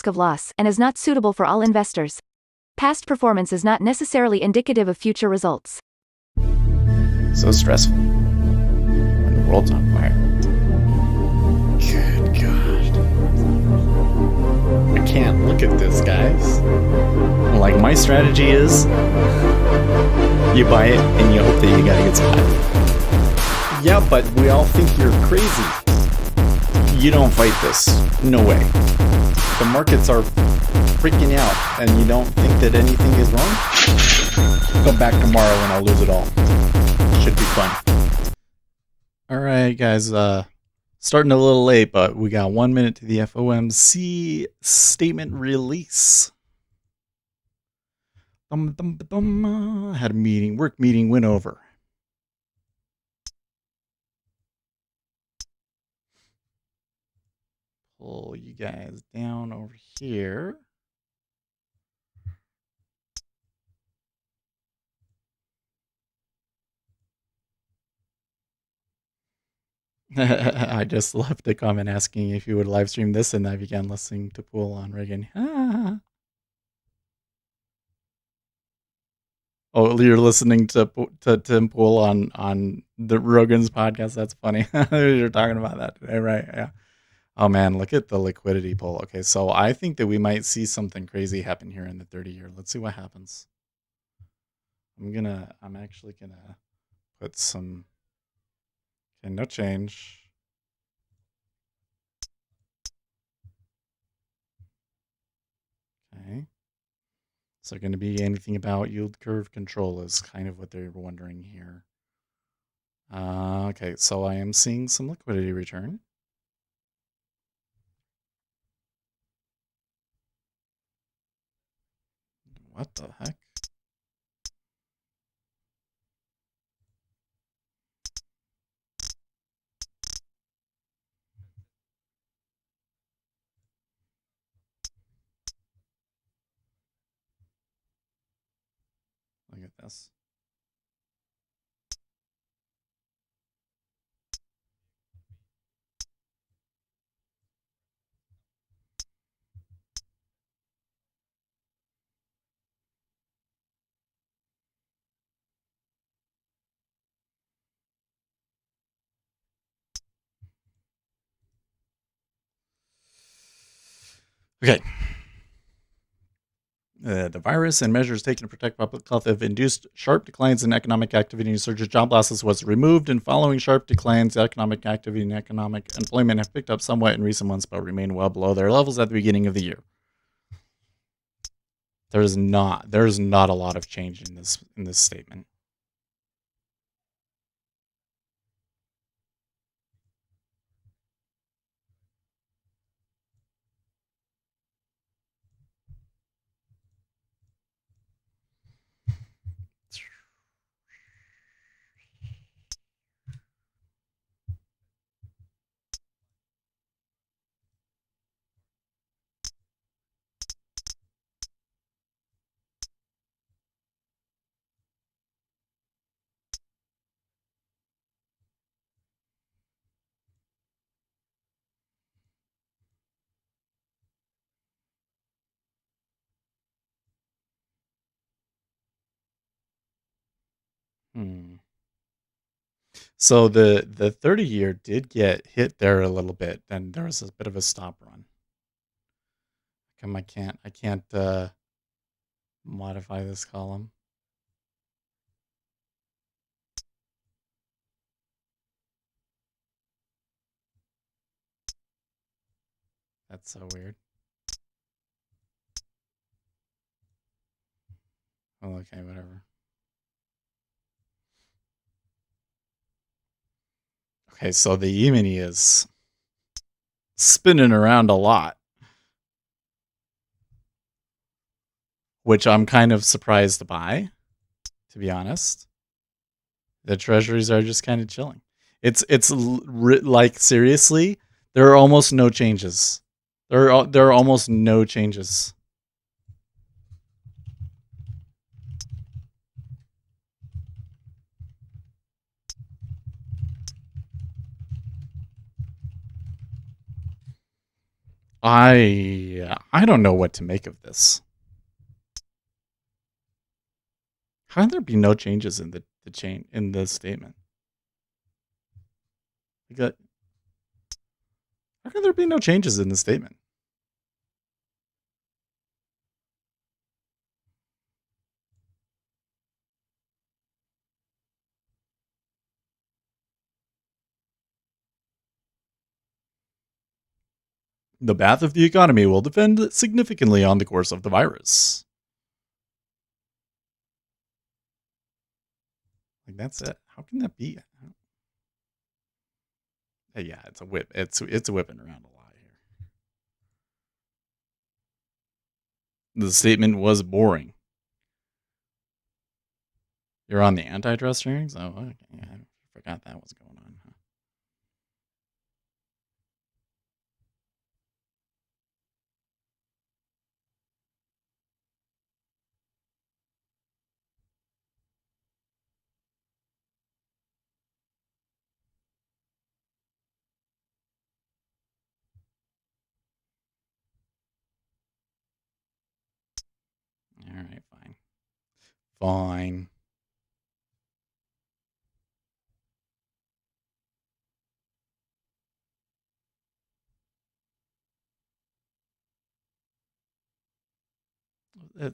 of loss and is not suitable for all investors. Past performance is not necessarily indicative of future results. So stressful when the world's on fire. Good God. I can't look at this, guys. Like, my strategy is you buy it and you hope that you got a good spot. Yeah, but we all think you're crazy. You don't fight this. No way. The markets are freaking out and you don't think that anything is wrong? Come back tomorrow and I'll lose it all. Should be fun. Alright, guys, starting a little late, but we got 1 minute to the FOMC statement release. Had a meeting, work meeting, went over. Pull you guys down over here. I just left a comment asking if you would live stream this, and I began listening to Pool on Reagan. Oh, you're listening to Tim Pool on the Rogan's podcast? That's funny. You're talking about that today, right? Yeah. Oh man, look at the liquidity poll. Okay, so I think that we might see something crazy happen here in the 30-year. Let's see what happens. I'm actually gonna put some. Okay, no change. Okay. Is there going to be anything about yield curve control is kind of what they're wondering here. Okay, so I am seeing some liquidity return. What the heck? Look at this. Okay. The virus and measures taken to protect public health have induced sharp declines in economic activity and surge of job losses was removed, and following sharp declines, economic activity and economic employment have picked up somewhat in recent months, but remain well below their levels at the beginning of the year. There's not a lot of change in this statement. So the 30-year did get hit there a little bit, and there was a bit of a stop run. I can't modify this column. That's so weird. Oh, okay, whatever. Okay, so the E-mini is spinning around a lot, which I'm kind of surprised by, to be honest. The treasuries are just kind of chilling. It's like, seriously, there are almost no changes. There are almost no changes. I don't know what to make of this. How can there be no changes in the chain in the statement? How can there be no changes in the statement? The path of the economy will depend significantly on the course of the virus. Like, that's it. How can that be? Yeah, it's a whip. It's whipping around a lot here. The statement was boring. You're on the antitrust hearings? Oh, okay. I forgot that was going on. All right, fine. Fine.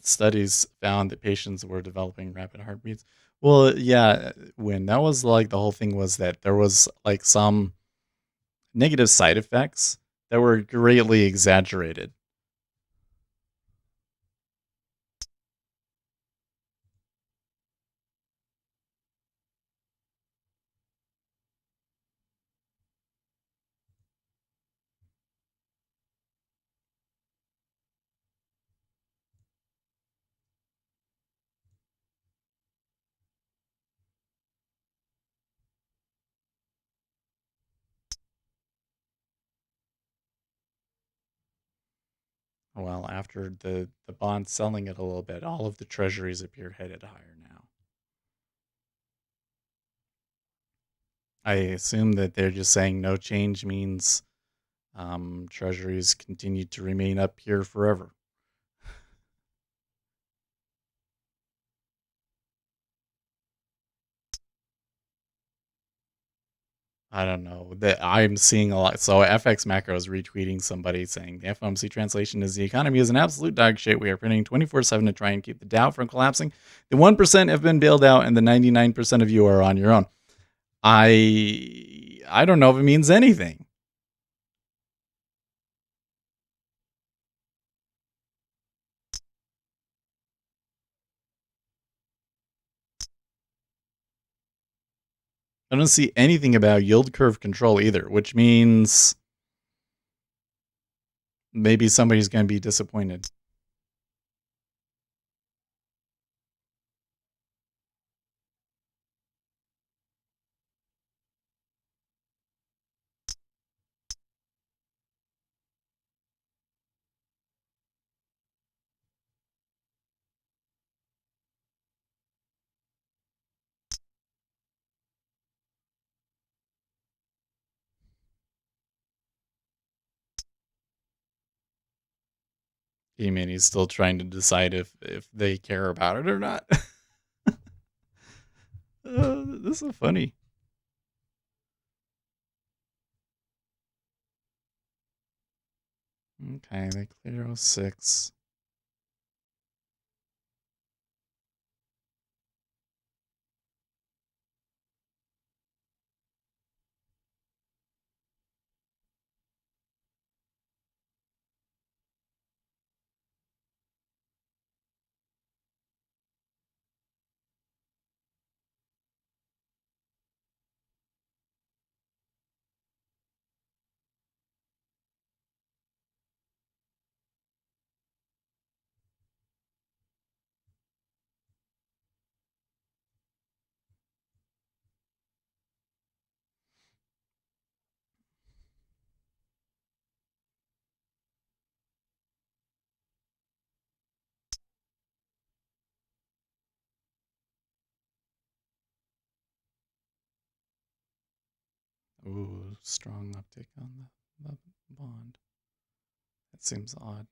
Studies found that patients were developing rapid heartbeats. Well, yeah, when that was like the whole thing was that there was like some negative side effects that were greatly exaggerated. Well, after the bond selling it a little bit, all of the treasuries appear headed higher now. I assume that they're just saying no change means treasuries continue to remain up here forever. I don't know that I'm seeing a lot. So FX Macro is retweeting somebody saying the FOMC translation is the economy is an absolute dog shit. We are printing 24/7 to try and keep the Dow from collapsing. The 1% have been bailed out, and the 99% of you are on your own. I don't know if it means anything. I don't see anything about yield curve control either, which means maybe somebody's going to be disappointed. I mean, he's still trying to decide if they care about it or not. This is funny. Okay, they clear 06. Ooh, strong uptick on the bond. That seems odd.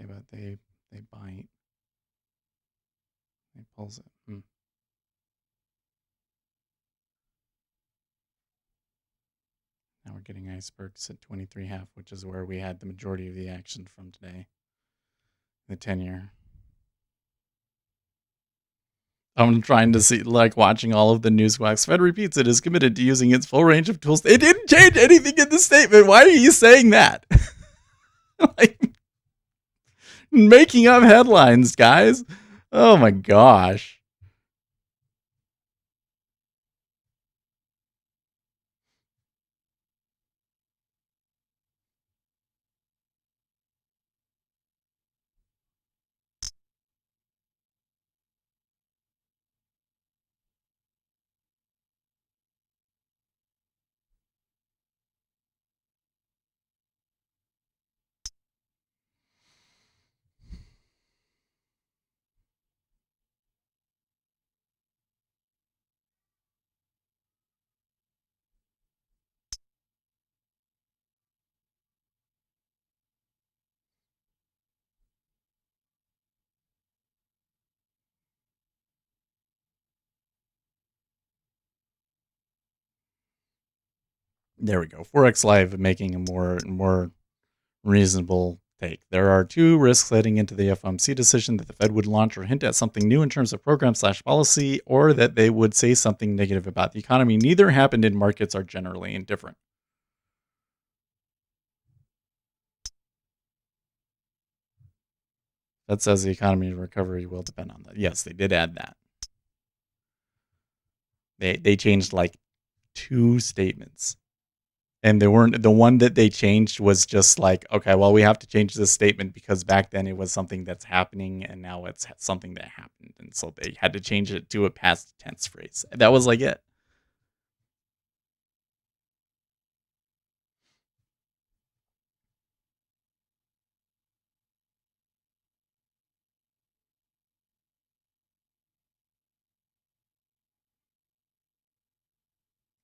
Okay, but they bite. They pulls it. Now we're getting icebergs at 23.5, which is where we had the majority of the action from today. The 10-year. I'm trying to see, like, watching all of the news wax. Fed repeats it is committed to using its full range of tools. It didn't change anything in the statement. Why are you saying that? Like, making up headlines, guys. Oh my gosh. There we go. Forex Live making a more reasonable take. There are two risks heading into the FOMC decision: that the Fed would launch or hint at something new in terms of program/policy, or that they would say something negative about the economy. Neither happened, and markets are generally indifferent. That says the economy recovery will depend on that. Yes, they did add that. They changed like 2 statements. And they weren't, the one that they changed was just like, okay, well, we have to change this statement because back then it was something that's happening and now it's something that happened. And so they had to change it to a past tense phrase. And that was like it.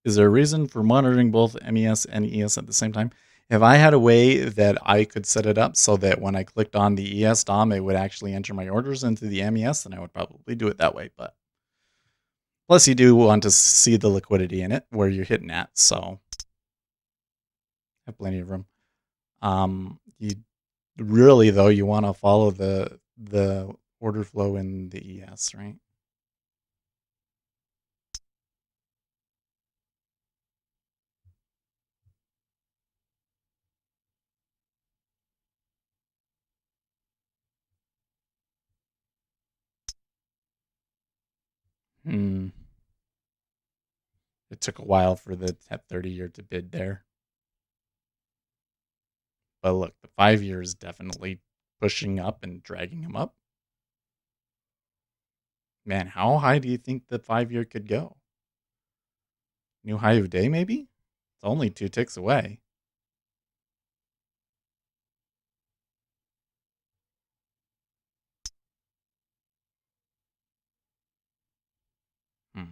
Is there a reason for monitoring both MES and ES at the same time? If I had a way that I could set it up so that when I clicked on the ES DOM, it would actually enter my orders into the MES, then I would probably do it that way. But plus, you do want to see the liquidity in it where you're hitting at, so have plenty of room. You really, though, you want to follow the order flow in the ES, right? It took a while for the 30-year to bid there. But look, the 5-year is definitely pushing up and dragging him up. Man, how high do you think the 5-year could go? New high of day, maybe? It's only 2 ticks away. Hmm.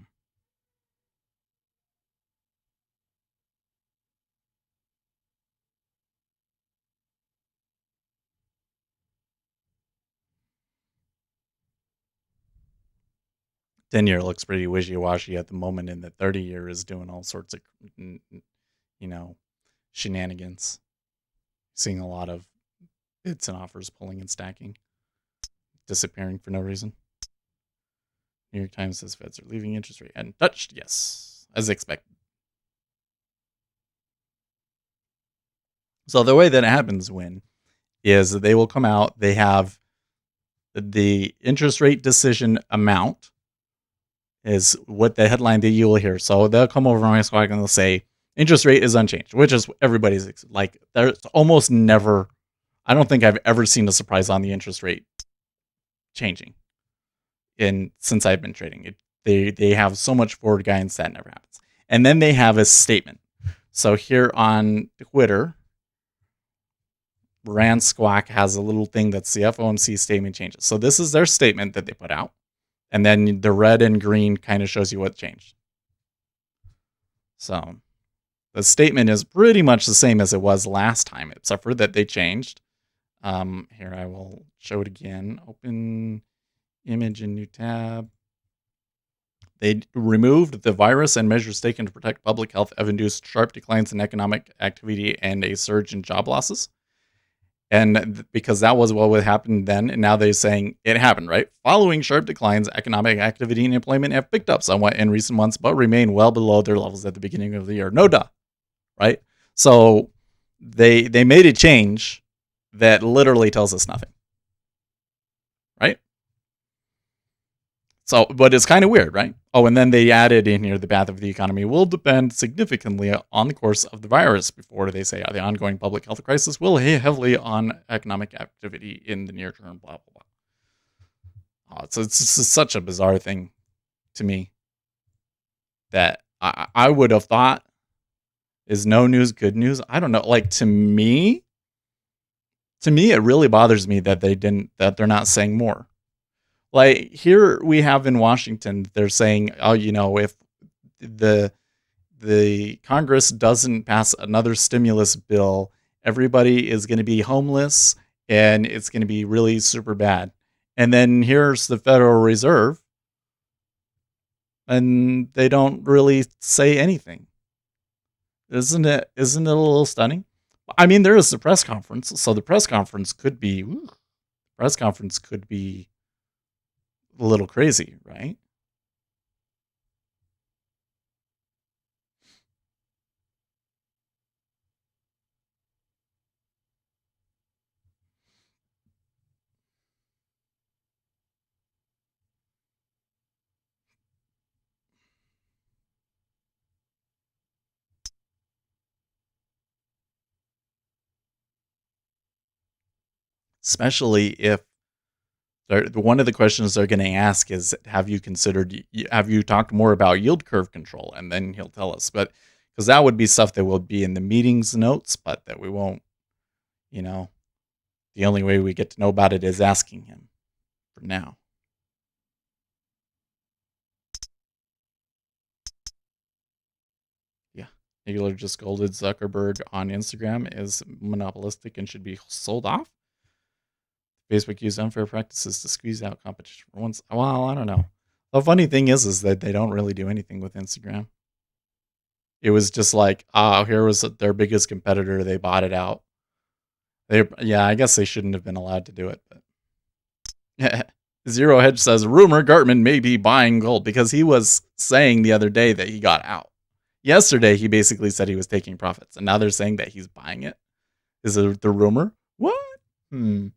10-year looks pretty wishy-washy at the moment, and the 30-year is doing all sorts of, shenanigans. Seeing a lot of bids and offers pulling and stacking, disappearing for no reason. New York Times says Feds are leaving interest rate untouched. Yes, as expected. So the way that it happens is they will come out, they have the interest rate decision amount is what the headline that you will hear. So they'll come over on my squad and they'll say interest rate is unchanged, which is everybody's like. There's almost never, I don't think I've ever seen a surprise on the interest rate changing since I've been trading. They have so much forward guidance that never happens. And then they have a statement. So here on Twitter, Rand Squawk has a little thing that's the FOMC statement changes. So this is their statement that they put out. And then the red and green kind of shows you what changed. So The statement is pretty much the same as it was last time, except for that they changed. Here, I will show it again. Open image in new tab. They removed the virus and measures taken to protect public health have induced sharp declines in economic activity and a surge in job losses. And because that was what would happen then, and now they're saying it happened, right? Following sharp declines, economic activity and employment have picked up somewhat in recent months, but remain well below their levels at the beginning of the year. No duh, right? So they made a change that literally tells us nothing, right? So, but it's kind of weird, right? Oh, and then they added in here the path of the economy will depend significantly on the course of the virus before they say the ongoing public health crisis will weigh heavily on economic activity in the near term, blah, blah, blah. So it's just such a bizarre thing to me that I would have thought is no news good news. I don't know. Like to me, it really bothers me that they're not saying more. Like here we have in Washington, they're saying, oh, if the Congress doesn't pass another stimulus bill, everybody is going to be homeless and it's going to be really super bad. And then here's the Federal Reserve, and they don't really say anything. Isn't it a little stunning? I mean, there is a press conference, so the press conference could be a little crazy, right? Especially if one of the questions they're going to ask is, have you talked more about yield curve control? And then he'll tell us, but because that would be stuff that will be in the meetings notes, but that we won't, the only way we get to know about it is asking him for now. Yeah. Hagler just scolded Zuckerberg on Instagram is monopolistic and should be sold off. Facebook used unfair practices to squeeze out competition for once. Well, I don't know. The funny thing is that they don't really do anything with Instagram. It was just like, here was their biggest competitor. They bought it out. I guess they shouldn't have been allowed to do it. But Zero Hedge says, rumor Gartman may be buying gold, because he was saying the other day that he got out. Yesterday, he basically said he was taking profits, and now they're saying that he's buying it. Is it the rumor? What? And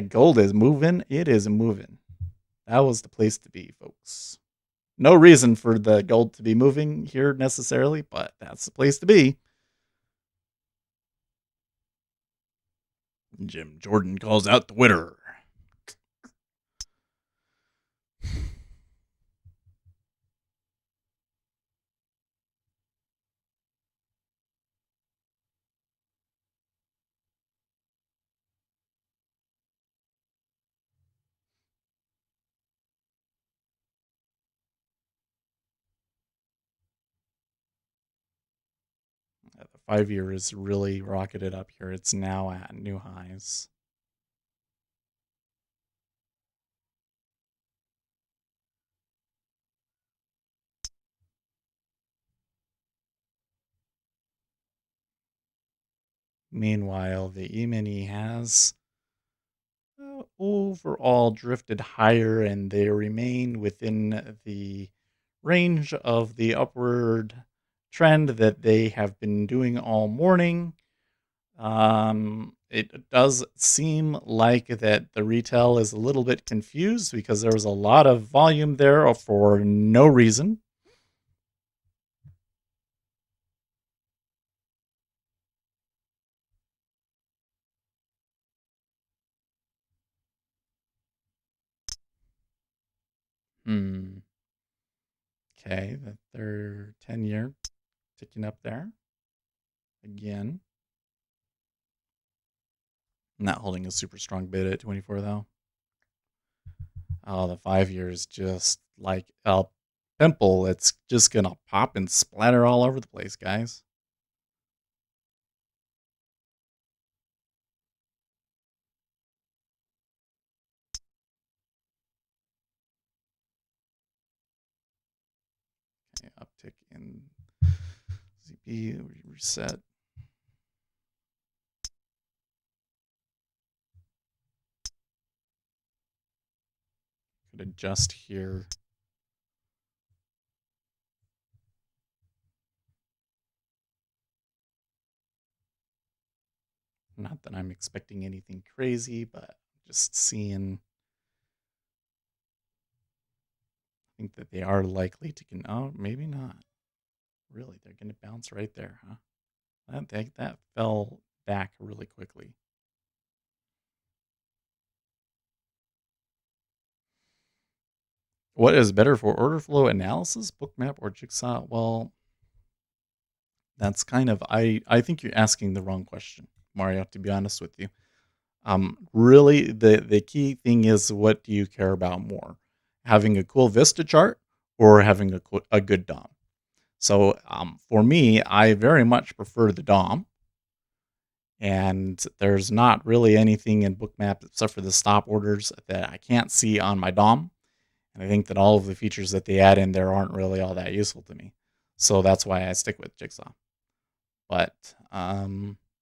gold is moving. It is moving. That was the place to be, folks. No reason for the gold to be moving here necessarily, but that's the place to be. Jim Jordan calls out Twitter. The 5-year is really rocketed up here. It's now at new highs. Meanwhile, the E-mini has overall drifted higher, and they remain within the range of the upward trend that they have been doing all morning. It does seem like that the retail is a little bit confused because there was a lot of volume there for no reason. Okay, that their 10-year ticking up there again. Not holding a super strong bid at 24 though. Oh, the 5-year is just like up pimple, it's just gonna pop and splatter all over the place, guys. Okay, uptick in ZP, reset. Could adjust here. Not that I'm expecting anything crazy, but just seeing. I think that they are likely to. Oh, maybe not. Really, they're going to bounce right there, huh? That fell back really quickly. What is better for order flow analysis, bookmap, or jigsaw? Well, that's kind of I think you're asking the wrong question, Mario, to be honest with you. Really the key thing is, what do you care about more? Having a cool Vista chart or having a good DOM? So for me, I very much prefer the DOM. And there's not really anything in bookmap except for the stop orders that I can't see on my DOM. And I think that all of the features that they add in there aren't really all that useful to me. So that's why I stick with Jigsaw. But,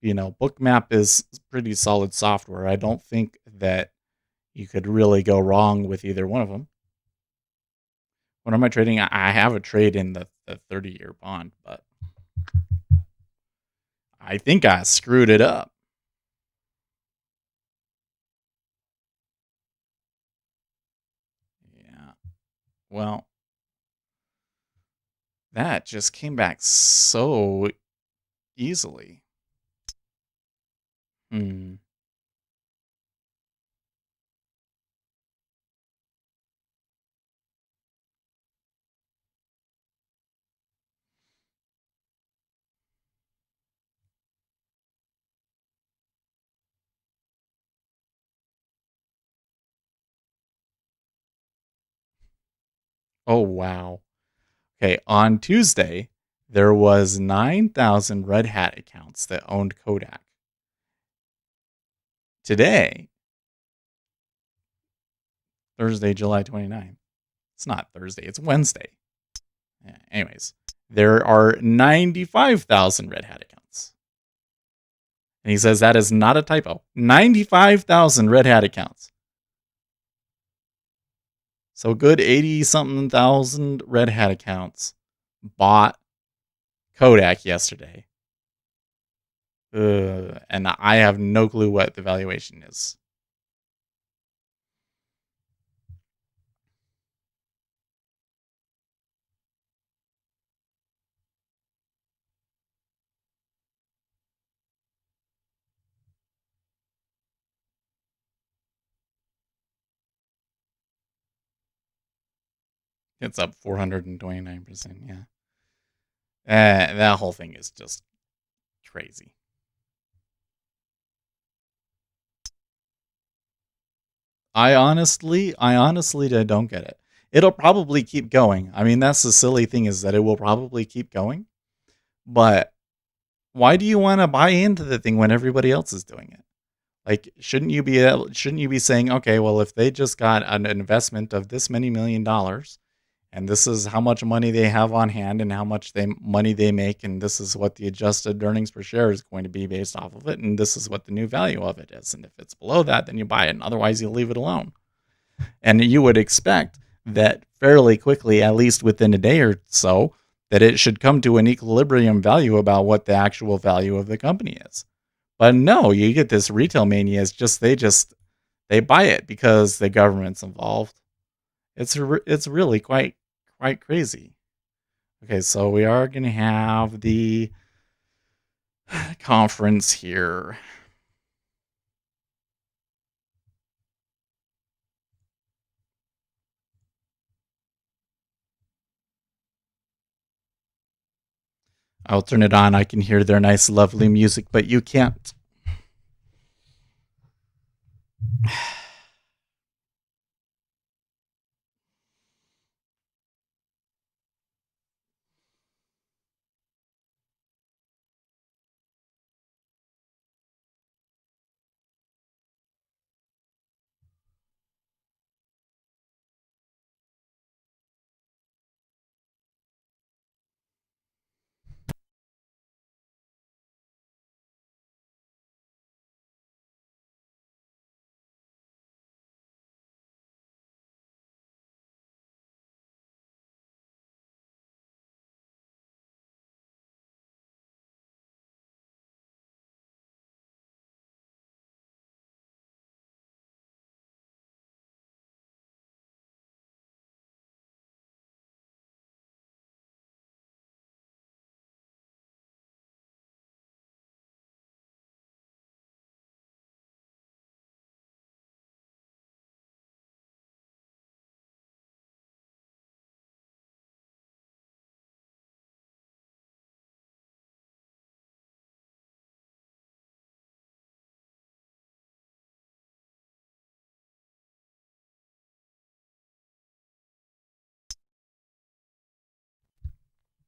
bookmap is pretty solid software. I don't think that you could really go wrong with either one of them. What am I trading? I have a trade in the 30-year bond, but I think I screwed it up. Yeah. Well, that just came back so easily. Hmm. Oh, wow. Okay, on Tuesday, there was 9,000 Red Hat accounts that owned Kodak. Today, Thursday, July 29th. It's not Thursday, it's Wednesday. Yeah, anyways, there are 95,000 Red Hat accounts. And he says that is not a typo. 95,000 Red Hat accounts. So good 80-something thousand Red Hat accounts bought Kodak yesterday. And I have no clue what the valuation is. It's up 429%. Yeah. That whole thing is just crazy. I honestly don't get it. It'll probably keep going. I mean, that's the silly thing, is that it will probably keep going. But why do you want to buy into the thing when everybody else is doing it? Like, shouldn't you be saying, okay, well, if they just got an investment of this many $1 million, and this is how much money they have on hand and how much money they make, and this is what the adjusted earnings per share is going to be based off of it, and this is what the new value of it is. And if it's below that, then you buy it, and otherwise you leave it alone. And you would expect that fairly quickly, at least within a day or so, that it should come to an equilibrium value about what the actual value of the company is. But no, you get this retail mania. It's just they buy it because the government's involved. It's really quite crazy. Okay, so we are going to have the conference here. I'll turn it on. I can hear their nice, lovely music, but you can't.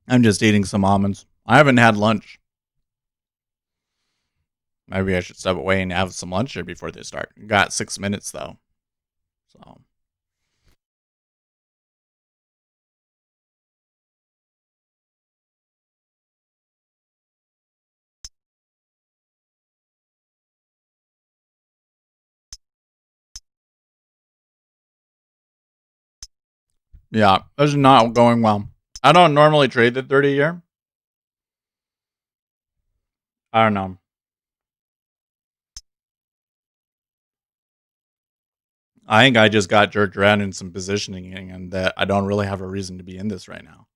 I'm just eating some almonds. I haven't had lunch. Maybe I should step away and have some lunch here before they start. Got 6 minutes though. So yeah, this is not going well. I don't normally trade the 30-year. I don't know. I think I just got jerked around in some positioning and that I don't really have a reason to be in this right now.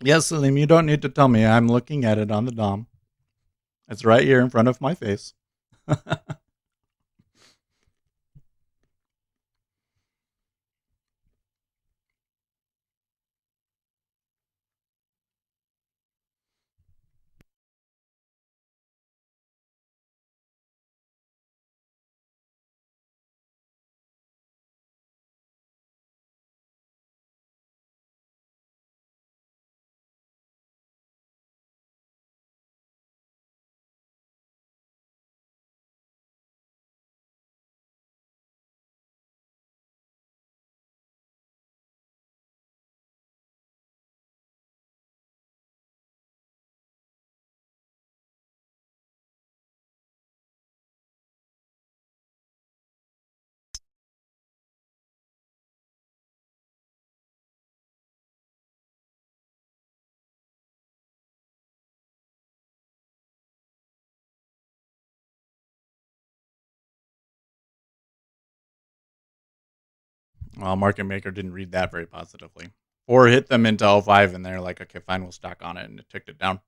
Yes, Salim, you don't need to tell me. I'm looking at it on the DOM. It's right here in front of my face. Well, market maker didn't read that very positively. Or hit them into L5 and they're like, okay, fine, we'll stack on it, and it ticked it down.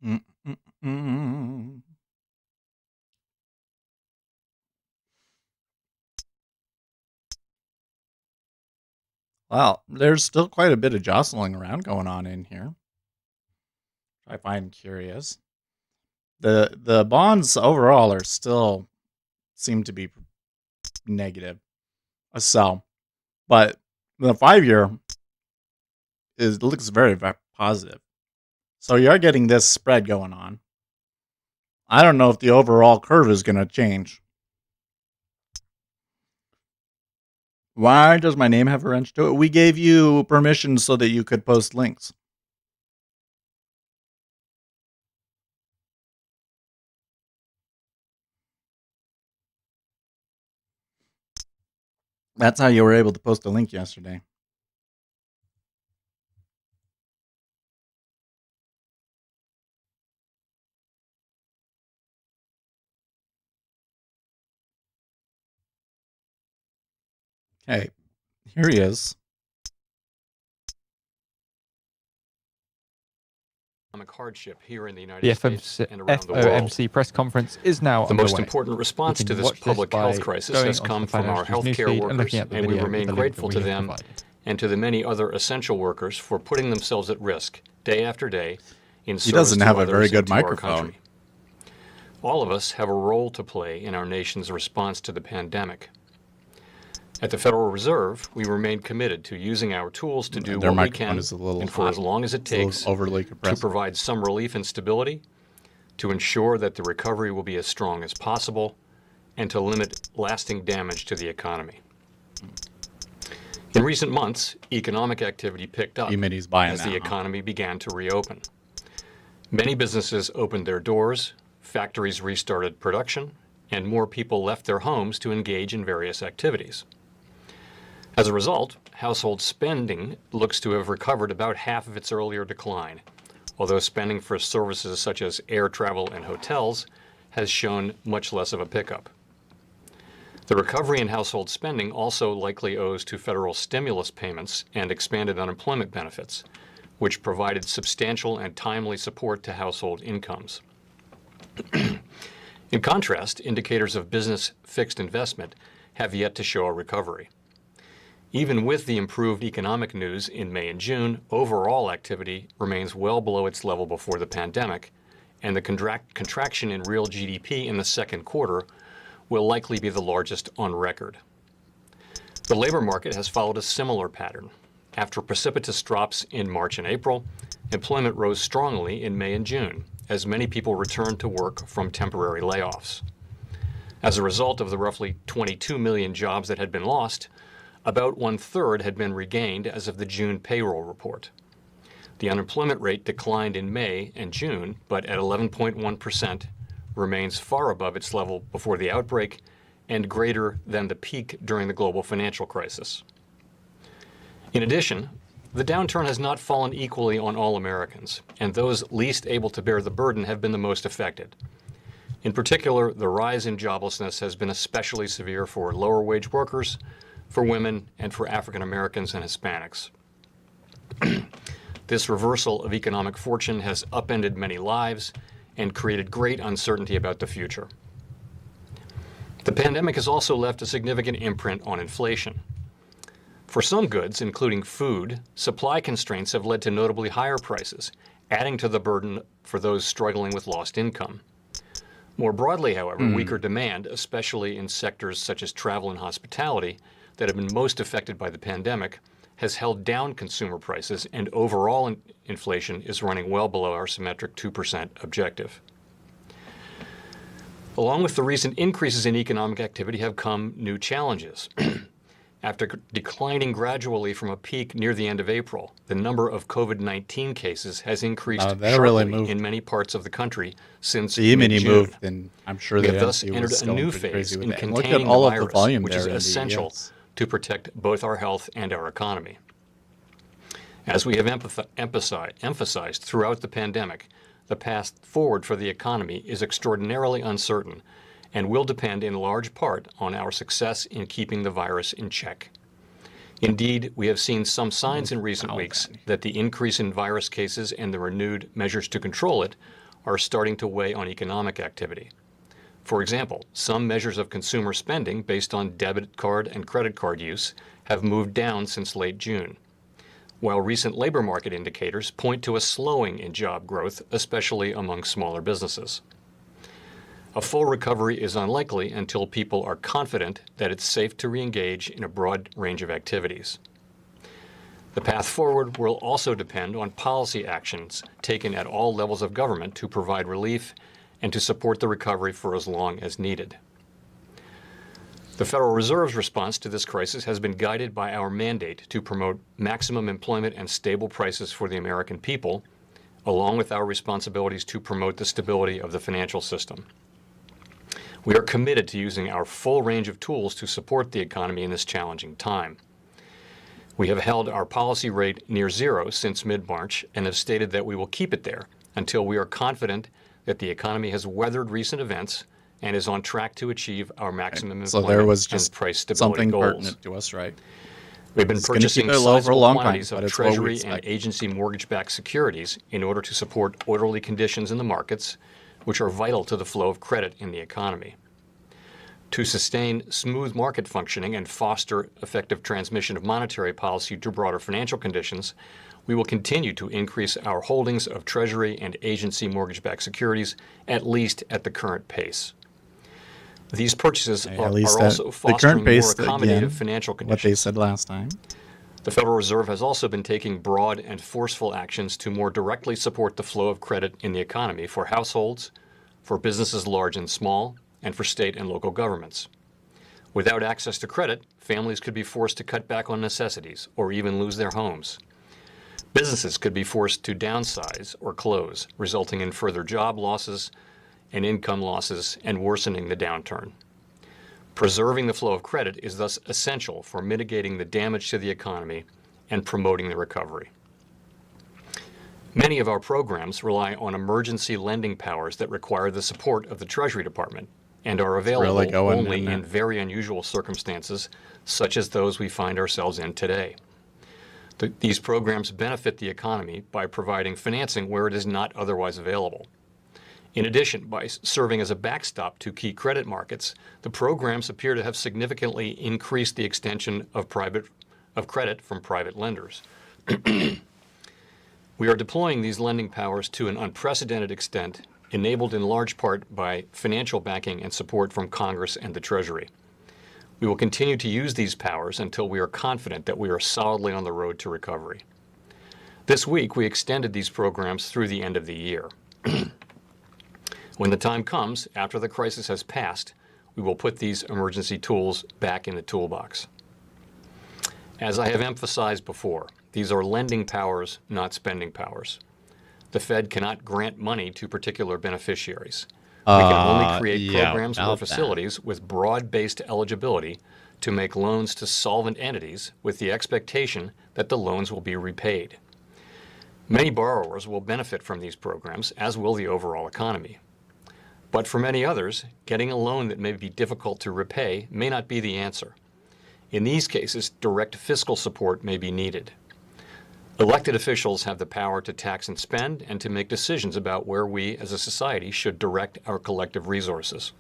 Mm, mm, mm. Well, there's still quite a bit of jostling around going on in here. I find curious. The bonds overall are still seem to be negative, a sell, but the 5-year looks very, very positive. So you are getting this spread going on. I don't know if the overall curve is going to change. Why does my name have a wrench to it? We gave you permission so that you could post links. That's how you were able to post a link yesterday. Okay, here he is. Hardship here in the United States and around the FOMC world. press conference is now The most underway. important response You to can this watch public by health crisis going has onto come the from our Financials healthcare newsfeed and workers, looking at the and we video remain with the link grateful that to we have them provided. and to the many other essential workers for putting themselves at risk day after day in service He doesn't to have a others very good and to our microphone. country. All of us have a role to play in our nation's response to the pandemic. At the Federal Reserve, we remain committed to using our tools to do Their what we microphone can is a little and for hot. as long as it It's a little takes overly to compressed. provide some relief and stability, to ensure that the recovery will be as strong as possible, and to limit lasting damage to the economy. In recent months, economic activity picked up Humidty's buying as that, the huh? economy began to reopen. Many businesses opened their doors, factories restarted production, and more people left their homes to engage in various activities. As a result, household spending looks to have recovered about half of its earlier decline, although spending for services such as air travel and hotels has shown much less of a pickup. The recovery in household spending also likely owes to federal stimulus payments and expanded unemployment benefits, which provided substantial and timely support to household incomes. In contrast, indicators of business fixed investment have yet to show a recovery. Even with the improved economic news in May and June, overall activity remains well below its level before the pandemic, and the contraction in real GDP in the second quarter will likely be the largest on record. The labor market has followed a similar pattern. After precipitous drops in March and April, employment rose strongly in May and June, as many people returned to work from temporary layoffs. As a result of the roughly 22 million jobs that had been lost, about 1/3 had been regained as of the June payroll report. The unemployment rate declined in May and June, but at 11.1% remains far above its level before the outbreak and greater than the peak during the global financial crisis. In addition, the downturn has not fallen equally on all Americans, and those least able to bear the burden have been the most affected. In particular, the rise in joblessness has been especially severe for lower wage workers, for women, and for African Americans and Hispanics. This reversal of economic fortune has upended many lives and created great uncertainty about the future. The pandemic has also left a significant imprint on inflation. For some goods, including food, supply constraints have led to notably higher prices, adding to the burden for those struggling with lost income. More broadly, however, weaker demand, especially in sectors such as travel and hospitality, that have been most affected by the pandemic, has held down consumer prices, and overall inflation is running well below our symmetric 2% objective. Along with the recent increases in economic activity have come new challenges. After declining gradually from a peak near the end of April, the number of COVID-19 cases has increased sharply in many parts of the country since The mini mid-June. moved, then I'm sure We the have thus MC entered was a going new pretty phase crazy with in it. And look containing at all the of the virus, volume which there is in the essential ES. to protect both our health and our economy. As we have emphasized throughout the pandemic, the path forward for the economy is extraordinarily uncertain and will depend in large part on our success in keeping the virus in check. Indeed, we have seen some signs in recent weeks that the increase in virus cases and the renewed measures to control it are starting to weigh on economic activity. For example, some measures of consumer spending based on debit card and credit card use have moved down since late June, while recent labor market indicators point to a slowing in job growth, especially among smaller businesses. A full recovery is unlikely until people are confident that it's safe to re-engage in a broad range of activities. The path forward will also depend on policy actions taken at all levels of government to provide relief and to support the recovery for as long as needed. The Federal Reserve's response to this crisis has been guided by our mandate to promote maximum employment and stable prices for the American people, along with our responsibilities to promote the stability of the financial system. We are committed to using our full range of tools to support the economy in this challenging time. We have held our policy rate near zero since mid-March and have stated that we will keep it there until we are confident that the economy has weathered recent events and is on track to achieve our maximum employment there was just and price stability something goals. pertinent to us, right? We've been It's gonna purchasing keep it low for a sizable long time, quantities but of it's what we Treasury and expect. agency mortgage-backed securities in order to support orderly conditions in the markets, which are vital to the flow of credit in the economy. To sustain smooth market functioning and foster effective transmission of monetary policy to broader financial conditions, we will continue to increase our holdings of Treasury and agency mortgage-backed securities at least at the current pace. These purchases are At least also at the fostering current pace, more accommodative again, financial what conditions. they said last time. The Federal Reserve has also been taking broad and forceful actions to more directly support the flow of credit in the economy for households, for businesses large and small, and for state and local governments. Without access to credit, families could be forced to cut back on necessities or even lose their homes. Businesses could be forced to downsize or close, resulting in further job losses and income losses and worsening the downturn. Preserving the flow of credit is thus essential for mitigating the damage to the economy and promoting the recovery. Many of our programs rely on emergency lending powers that require the support of the Treasury Department and are available really going only in in very unusual circumstances, such as those we find ourselves in today. These programs benefit the economy by providing financing where it is not otherwise available. In addition, by serving as a backstop to key credit markets, the programs appear to have significantly increased the extension of credit from private lenders. We are deploying these lending powers to an unprecedented extent, enabled in large part by financial backing and support from Congress and the Treasury. We will continue to use these powers until we are confident that we are solidly on the road to recovery. This week, we extended these programs through the end of the year. When the time comes, after the crisis has passed, we will put these emergency tools back in the toolbox. As I have emphasized before, these are lending powers, not spending powers. The Fed cannot grant money to particular beneficiaries. We can only create programs or facilities with broad-based eligibility to make loans to solvent entities with the expectation that the loans will be repaid. Many borrowers will benefit from these programs, as will the overall economy. But for many others, getting a loan that may be difficult to repay may not be the answer. In these cases, direct fiscal support may be needed. Elected officials have the power to tax and spend and to make decisions about where we as a society should direct our collective resources.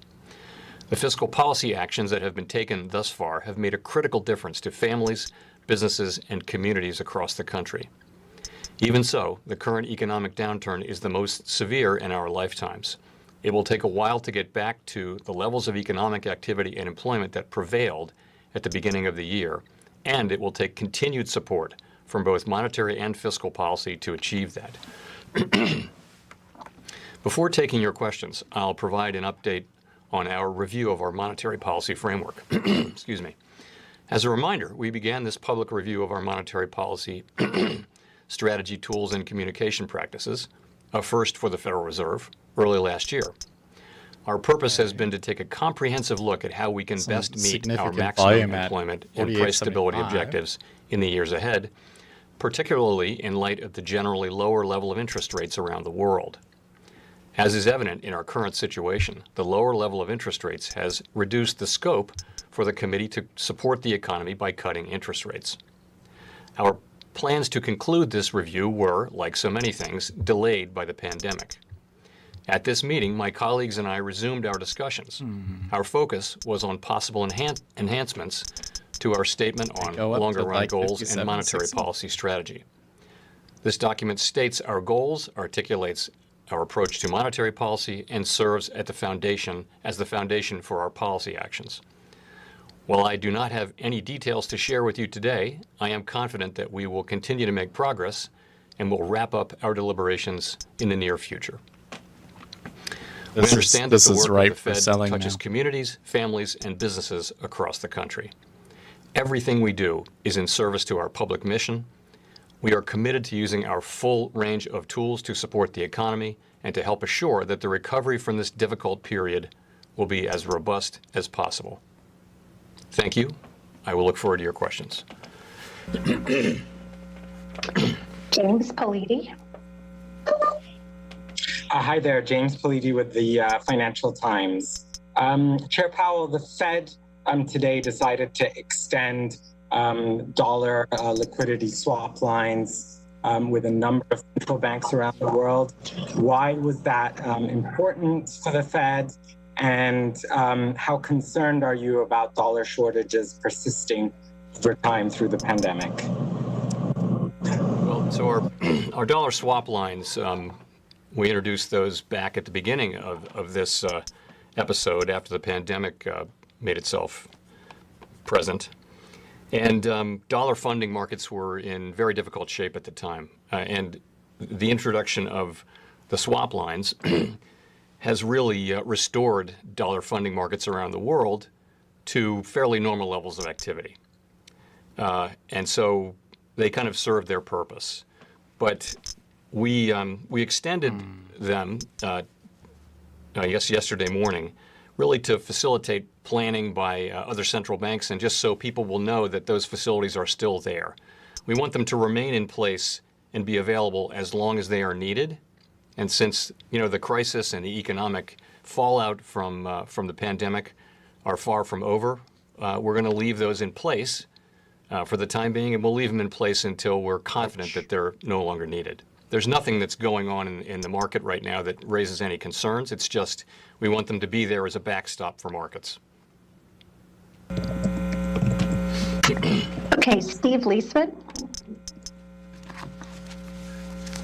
The fiscal policy actions that have been taken thus far have made a critical difference to families, businesses, and communities across the country. Even so, the current economic downturn is the most severe in our lifetimes. It will take a while to get back to the levels of economic activity and employment that prevailed at the beginning of the year, and it will take continued support from both monetary and fiscal policy to achieve that. Before taking your questions, I'll provide an update on our review of our monetary policy framework. Excuse me. As a reminder, we began this public review of our monetary policy strategy, tools, and communication practices, a first for the Federal Reserve, early last year. Our purpose has been to take a comprehensive look at how we can best meet our maximum employment and price stability objectives in the years ahead, particularly in light of the generally lower level of interest rates around the world. As is evident in our current situation, the lower level of interest rates has reduced the scope for the committee to support the economy by cutting interest rates. Our plans to conclude this review were, like so many things, delayed by the pandemic. At this meeting, my colleagues and I resumed our discussions. Our focus was on possible enhancements to our statement on Go up to longer-run like goals 57, and monetary 60. policy strategy. This document states our goals, articulates our approach to monetary policy, and serves as the foundation for our policy actions. While I do not have any details to share with you today, I am confident that we will continue to make progress and will wrap up our deliberations in the near future. We understand that the work of the Fed touches communities, families, and businesses across the country. Everything we do is in service to our public mission. We are committed to using our full range of tools to support the economy and to help assure that the recovery from this difficult period will be as robust as possible. Thank you. I will look forward to your questions. James Politi. Hi there, James Politi with the Financial Times. Chair Powell, the Fed today decided to extend dollar liquidity swap lines with a number of central banks around the world. Why was that important for the Fed? And how concerned are you about dollar shortages persisting over time through the pandemic? Well, so our dollar swap lines, we introduced those back at the beginning of this episode after the pandemic made itself present. And dollar funding markets were in very difficult shape at the time. And the introduction of the swap lines has really restored dollar funding markets around the world to fairly normal levels of activity. And so they kind of served their purpose. But we extended them, I guess yesterday morning, really to facilitate planning by other central banks and just so people will know that those facilities are still there. We want them to remain in place and be available as long as they are needed. And since the crisis and the economic fallout from the pandemic are far from over, we're going to leave those in place for the time being, and we'll leave them in place until we're confident that they're no longer needed. There's nothing that's going on in the market right now that raises any concerns. It's just we want them to be there as a backstop for markets. Okay, Steve Leisman.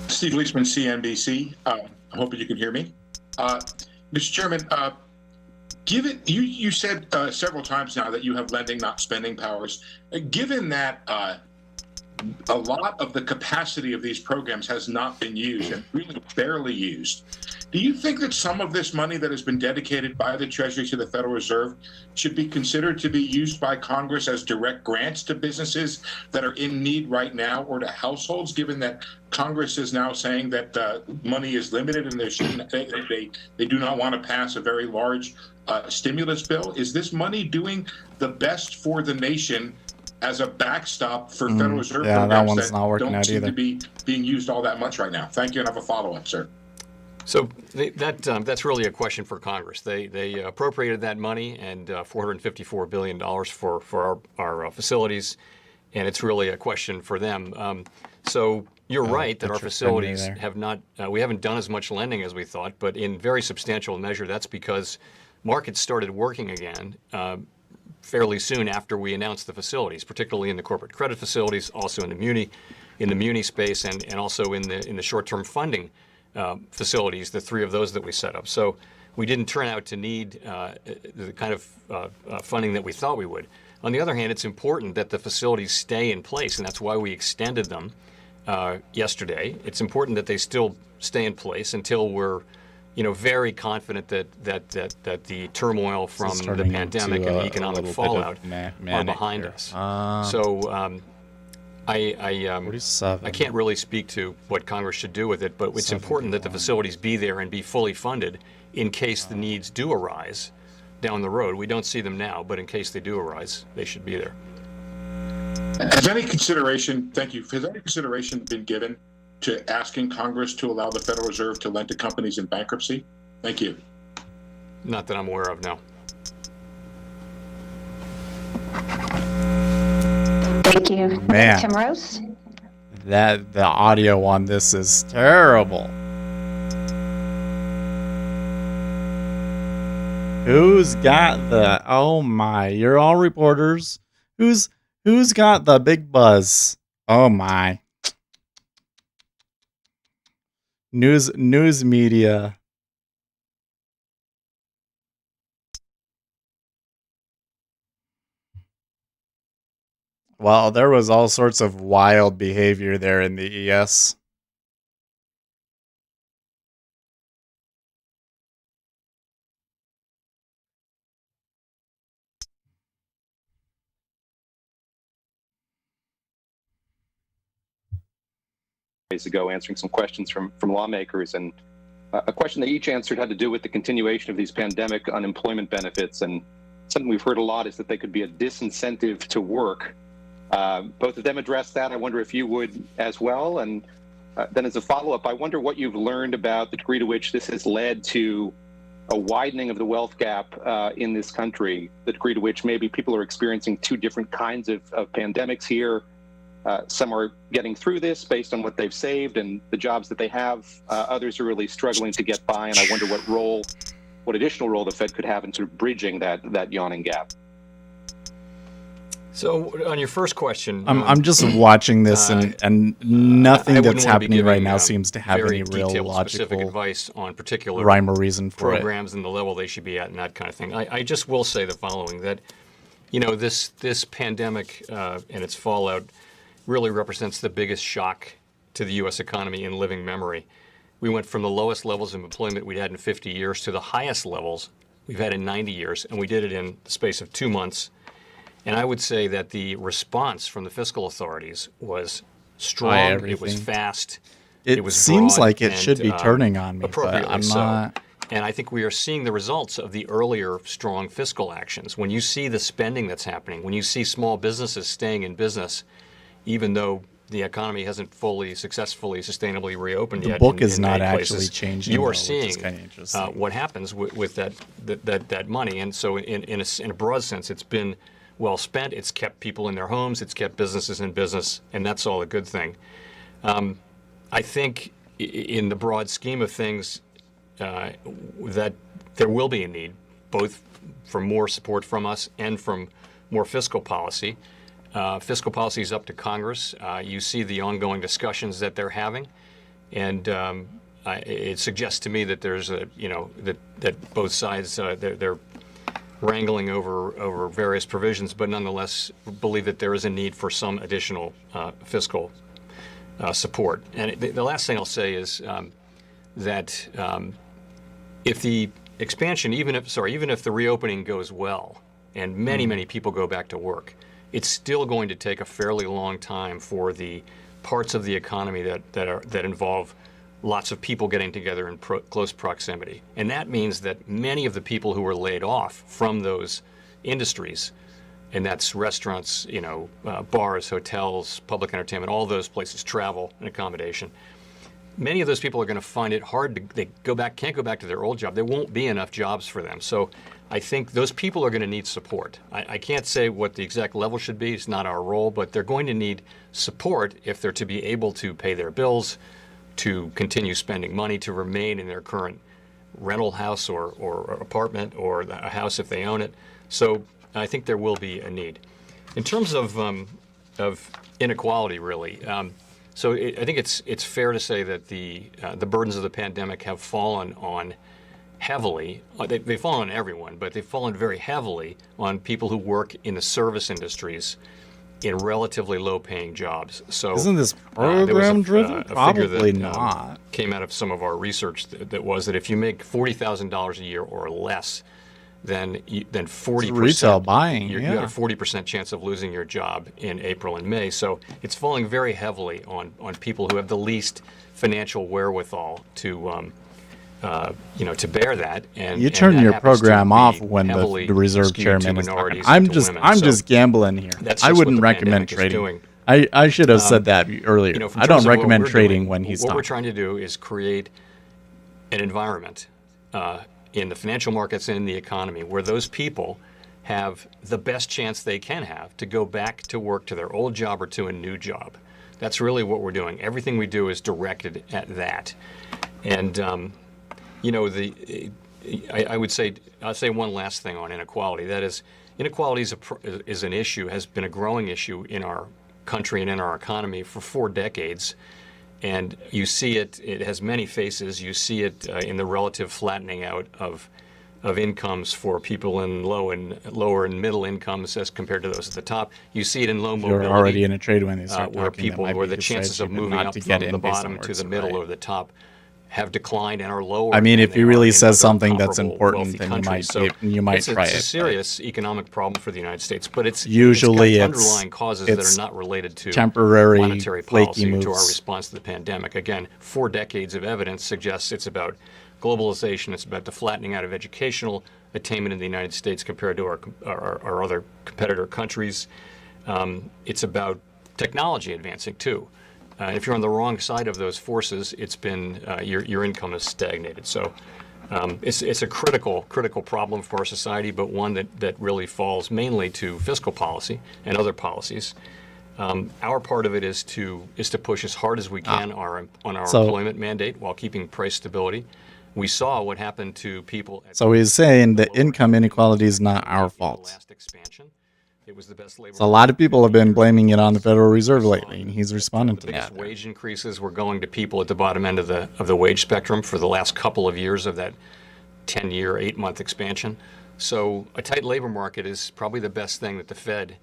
Steve Leisman, CNBC. I'm hoping you can hear me. Mr. Chairman, given you said several times now that you have lending, not spending powers. Given that a lot of the capacity of these programs has not been used and really barely used, do you think that some of this money that has been dedicated by the Treasury to the Federal Reserve should be considered to be used by Congress as direct grants to businesses that are in need right now, or to households, given that Congress is now saying that money is limited and they do not want to pass a very large stimulus bill? Is this money doing the best for the nation as a backstop for Federal Reserve programs that don't seem to be being used all that much right now? Thank you, and I have a follow-up, sir. So that's really a question for Congress. They appropriated that money and $454 billion for our facilities, and it's really a question for them. So you're right that our facilities have not, we haven't done as much lending as we thought, but in very substantial measure that's because markets started working again fairly soon after we announced the facilities, particularly in the corporate credit facilities, also in the muni space, and also in the short-term funding facilities, the three of those that we set up. So we didn't turn out to need the kind of funding that we thought we would. On the other hand, it's important that the facilities stay in place, and that's why we extended them yesterday. It's important that they still stay in place until we're very confident that the turmoil from the pandemic and the economic fallout are behind us. So I can't really speak to what Congress should do with it, but it's important that the facilities be there and be fully funded in case the needs do arise down the road. We don't see them now, but in case they do arise, they should be there. Has any consideration, thank you, has any consideration been given to asking Congress to allow the Federal Reserve to lend to companies in bankruptcy? Thank you. Not that I'm aware of, no. Thank you. Man. Tim Rose. The audio on this is terrible. Who's got the? Oh my! You're all reporters. Who's got the big buzz? Oh my! News media. Well, there was all sorts of wild behavior there in the ES. Days ago, answering some questions from lawmakers, and a question they each answered had to do with the continuation of these pandemic unemployment benefits. And something we've heard a lot is that they could be a disincentive to work. Both of them addressed that. I wonder if you would as well. And then as a follow-up, I wonder what you've learned about the degree to which this has led to a widening of the wealth gap in this country, the degree to which maybe people are experiencing two different kinds of pandemics here. Some are getting through this based on what they've saved and the jobs that they have. Others are really struggling to get by, and I wonder what additional role the Fed could have in sort of bridging that yawning gap. So on your first question, I'm just watching this, and nothing that's happening right now seems to have any real specific logical advice on particular rhyme or reason for programs and the level they should be at and that kind of thing. I just will say the following, that this pandemic and its fallout really represents the biggest shock to the U.S. economy in living memory. We went from the lowest levels of employment we'd had in 50 years to the highest levels we've had in 90 years, and we did it in the space of 2 months. And I would say that the response from the fiscal authorities was strong, it was fast, it was seems broad, like it and, should be turning on me, but appropriately I'm so. not. And I think we are seeing the results of the earlier strong fiscal actions. When you see the spending that's happening, when you see small businesses staying in business, even though the economy hasn't fully, successfully, sustainably reopened yet. The book is in not many actually places, changing. You are though, seeing what happens with that money, and so in a broad sense, it's been well spent. It's kept people in their homes. It's kept businesses in business, and that's all a good thing. I think in the broad scheme of things, that there will be a need, both for more support from us and from more fiscal policy. Fiscal policy is up to Congress. You see the ongoing discussions that they're having, and it suggests to me that there's that both sides they're wrangling over various provisions, but nonetheless believe that there is a need for some additional fiscal support. And the last thing I'll say is that if the expansion, even if the reopening goes well, and many people go back to work, it's still going to take a fairly long time for the parts of the economy that involve lots of people getting together in close proximity. And that means that many of the people who were laid off from those industries, and that's restaurants, bars, hotels, public entertainment, all those places, travel and accommodation, many of those people are going to find it hard can't go back to their old job. There won't be enough jobs for them. So I think those people are going to need support. I can't say what the exact level should be. It's not our role, but they're going to need support if they're to be able to pay their bills, to continue spending money, to remain in their current rental house or apartment, or a house if they own it. So I think there will be a need. In terms of inequality, really, so I think it's fair to say that the burdens of the pandemic have fallen on heavily. They've fallen on everyone, but they've fallen very heavily on people who work in the service industries in relatively low-paying jobs. So isn't this program-driven? Probably that, not. Came out of some of our research that was that if you make $40,000 a year or less, then 40% retail buying. You got a 40% chance of losing your job in April and May. So it's falling very heavily on people who have the least financial wherewithal to to bear that. And you turn your program off when the reserve chairman is talking. I'm just gambling here. I wouldn't recommend trading. I should have said that earlier. I don't recommend trading when he's talking. What we're trying to do is create an environment in the financial markets and in the economy where those people have the best chance they can have to go back to work to their old job or to a new job. That's really what we're doing. Everything we do is directed at that. And I would say, I'll say one last thing on inequality. That is, inequality is an issue, has been a growing issue in our country and in our economy for 4 decades. And you see it, it has many faces. You see it in the relative flattening out of incomes for people in lower and middle incomes as compared to those at the top. You see it in low mobility. You're already in a trade when they start where talking, people, where the chances of moving up from the bottom to the middle or the top have declined and are lower. I mean, if he really says something that's comparable important, wealthy then countries. you might try it. It's a serious economic problem for the United States, but it's Usually got it's underlying causes that are not related to temporary, monetary flaky policy, moves. to our response to the pandemic. Again, 4 decades of evidence suggests it's about globalization. It's about the flattening out of educational attainment in the United States compared to our other competitor countries. It's about technology advancing too. If you're on the wrong side of those forces, it's been your income has stagnated. So it's a critical problem for our society, but one that really falls mainly to fiscal policy and other policies. Our part of it is to push as hard as we can on our employment mandate while keeping price stability. We saw what happened to people. So he's saying that income inequality is not our fault. Last expansion. It was the best labor. So a lot of people have been blaming it on the Federal Reserve lately, and he's responding to The biggest that. wage increases were going to people at the bottom end of the wage spectrum for the last couple of years of that 10-year, 8-month expansion. So a tight labor market is probably the best thing that the Fed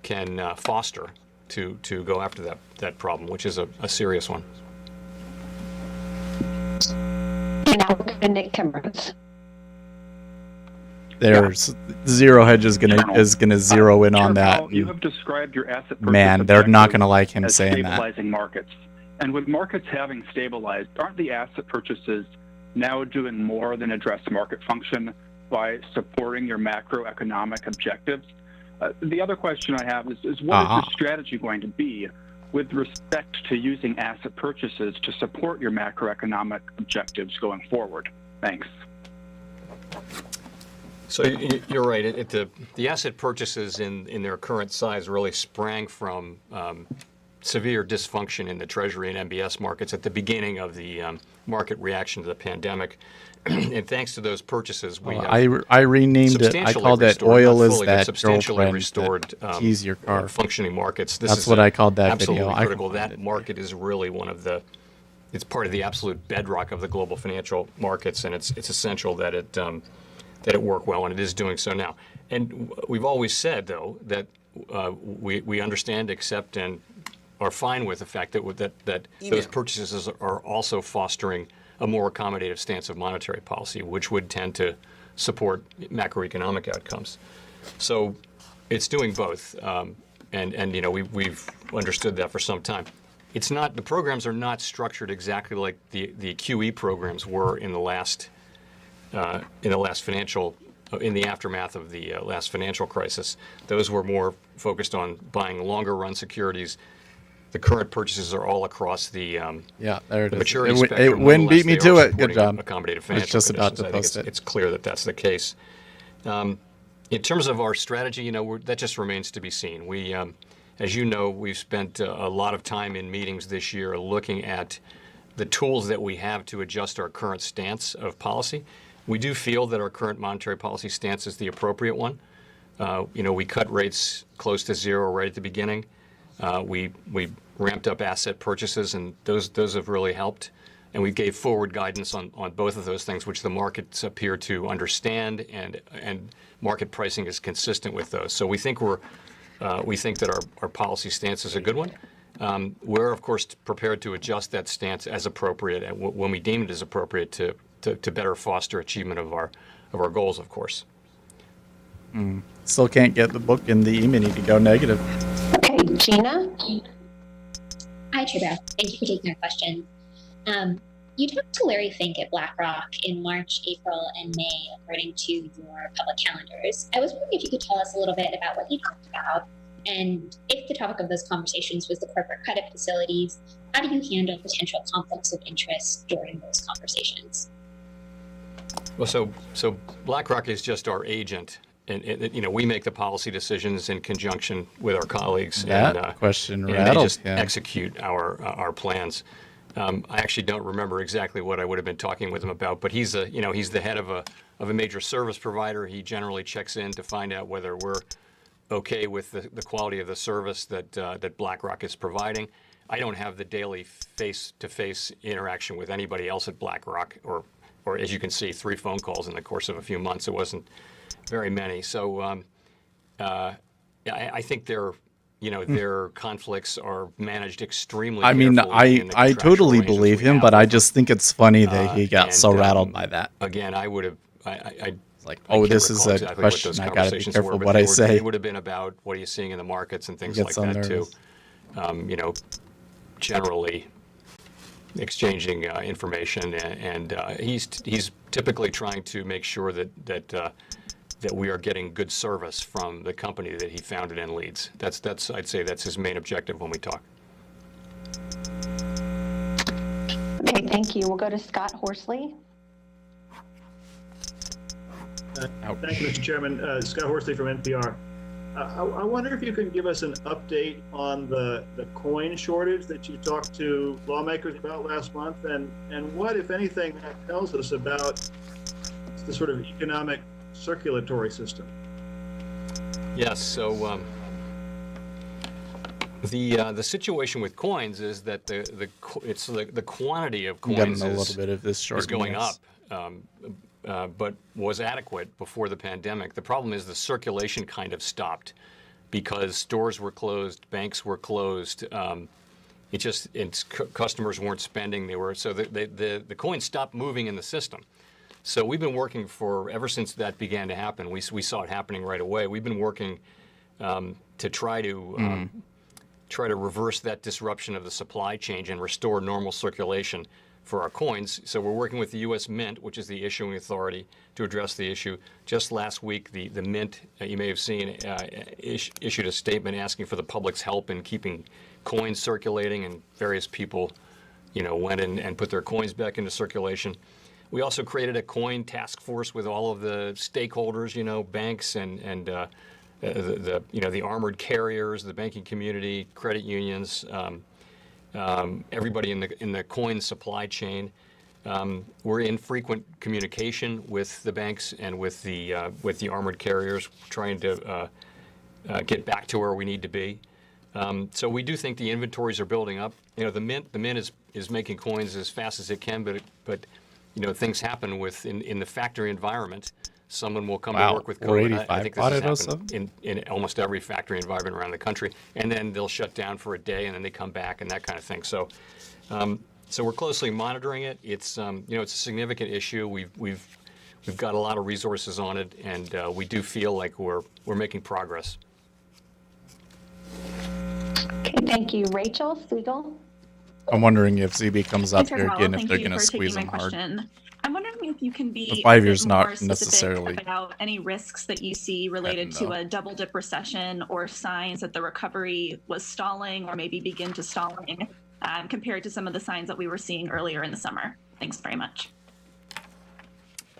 can foster to go after that problem, which is a serious one. And now we're going to Nick Timmermans. There's Zero Hedge is gonna zero in on that. You have described your asset purchase Man, they're not objectives gonna like him as saying that. stabilizing markets. And with markets having stabilized, aren't the asset purchases now doing more than address market function by supporting your macroeconomic objectives? The other question I have is what is the strategy going to be with respect to using asset purchases to support your macroeconomic objectives going forward? Thanks. So you're right. The asset purchases in their current size really sprang from severe dysfunction in the Treasury and MBS markets at the beginning of the market reaction to the pandemic. And thanks to those purchases, we I renamed it. I called it "Oil is that substantially girlfriend restored that keys your car." functioning markets. That's what I called that video. Absolutely I critical. recommend That it. market is really it's part of the absolute bedrock of the global financial markets, and it's essential that it work well, and it is doing so now. And we've always said, though, that we understand, accept, and are fine with the fact that those purchases are also fostering a more accommodative stance of monetary policy, which would tend to support macroeconomic outcomes. So it's doing both, and we've understood that for some time. It's not, the programs are not structured exactly like the QE programs were in the aftermath of the last financial crisis. Those were more focused on buying longer run securities. The current purchases are all across the there it is. maturity It spectrum. wouldn't beat me Nonetheless, to they are it. Good supporting job. Accommodative I was financial just about to conditions. I think post it. it's clear that that's the case. In terms of our strategy, that just remains to be seen. We, as you know, we've spent a lot of time in meetings this year looking at the tools that we have to adjust our current stance of policy. We do feel that our current monetary policy stance is the appropriate one. We cut rates close to zero right at the beginning. We ramped up asset purchases, and those have really helped. And we gave forward guidance on both of those things, which the markets appear to understand, and market pricing is consistent with those. So we think that our policy stance is a good one. We're of course prepared to adjust that stance as appropriate and when we deem it as appropriate to better foster achievement of our goals, of course. Still can't get the book and the e-mini to go negative. Okay, Gina? Hi, Trudeau. Thank you for taking our questions. You talked to Larry Fink at BlackRock in March, April, and May, according to your public calendars. I was wondering if you could tell us a little bit about what you talked about, and if the topic of those conversations was the corporate credit facilities, how do you handle potential conflicts of interest during those conversations? Well, so BlackRock is just our agent, and we make the policy decisions in conjunction with our colleagues. That question and rattled they just execute our plans. I actually don't remember exactly what I would have been talking with him about, but he's he's the head of a major service provider. He generally checks in to find out whether we're okay with the quality of the service that BlackRock is providing. I don't have the daily face-to-face interaction with anybody else at BlackRock, or as you can see, 3 phone calls in the course of a few months. It wasn't very many. So I think their conflicts are managed extremely I mean, carefully in the I contractual totally arrangements believe we him, have but I with them. just think it's funny that he got so rattled by that. Again, I would have. Like, I oh, can't this is recall a exactly what question. those I got to be conversations careful were, but what I they say. would have been about what are you seeing in the markets and things Get like so that too. nervous. Generally exchanging information, and he's typically trying to make sure that we are getting good service from the company that he founded and leads. That's I'd say that's his main objective when we talk. Okay, thank you. We'll go to Scott Horsley. Thank you, Mr. Chairman. Scott Horsley from NPR. I wonder if you can give us an update on the coin shortage that you talked to lawmakers about last month, and what, if anything, that tells us about the sort of economic circulatory system. Yes. So the situation with coins is that the quantity of I'm coins getting a little bit of this is going up. shortness. But was adequate before the pandemic. The problem is the circulation kind of stopped because stores were closed, banks were closed. Customers weren't spending. The coins stopped moving in the system. So we've been working ever since that began to happen. We saw it happening right away. We've been working to try to reverse that disruption of the supply chain and restore normal circulation for our coins. So we're working with the U.S. Mint, which is the issuing authority, to address the issue. Just last week, the Mint, you may have seen, issued a statement asking for the public's help in keeping coins circulating, and various people, went in and put their coins back into circulation. We also created a coin task force with all of the stakeholders, banks and the armored carriers, the banking community, credit unions. Everybody in the coin supply chain. We're in frequent communication with the banks and with the armored carriers, trying to get back to where we need to be. So we do think the inventories are building up. The mint is making coins as fast as it can, but things happen in the factory environment. Someone will come to work with COVID. I think this has happened in almost every factory environment around the country, and then they'll shut down for a day, and then they come back, and that kind of thing. So, we're closely monitoring it. It's it's a significant issue. We've got a lot of resources on it, and we do feel like we're making progress. Okay, thank you. Rachel Siegel. I'm wondering if ZB comes up Mr. here Powell, again, if thank they're you going to for squeeze taking them my hard. question. I'm wondering if you can be The 5 a years bit more not specific necessarily about any risks that you see related to a double dip recession, or signs that the recovery was stalling or maybe begin to stalling, compared to some of the signs that we were seeing earlier in the summer. Thanks very much.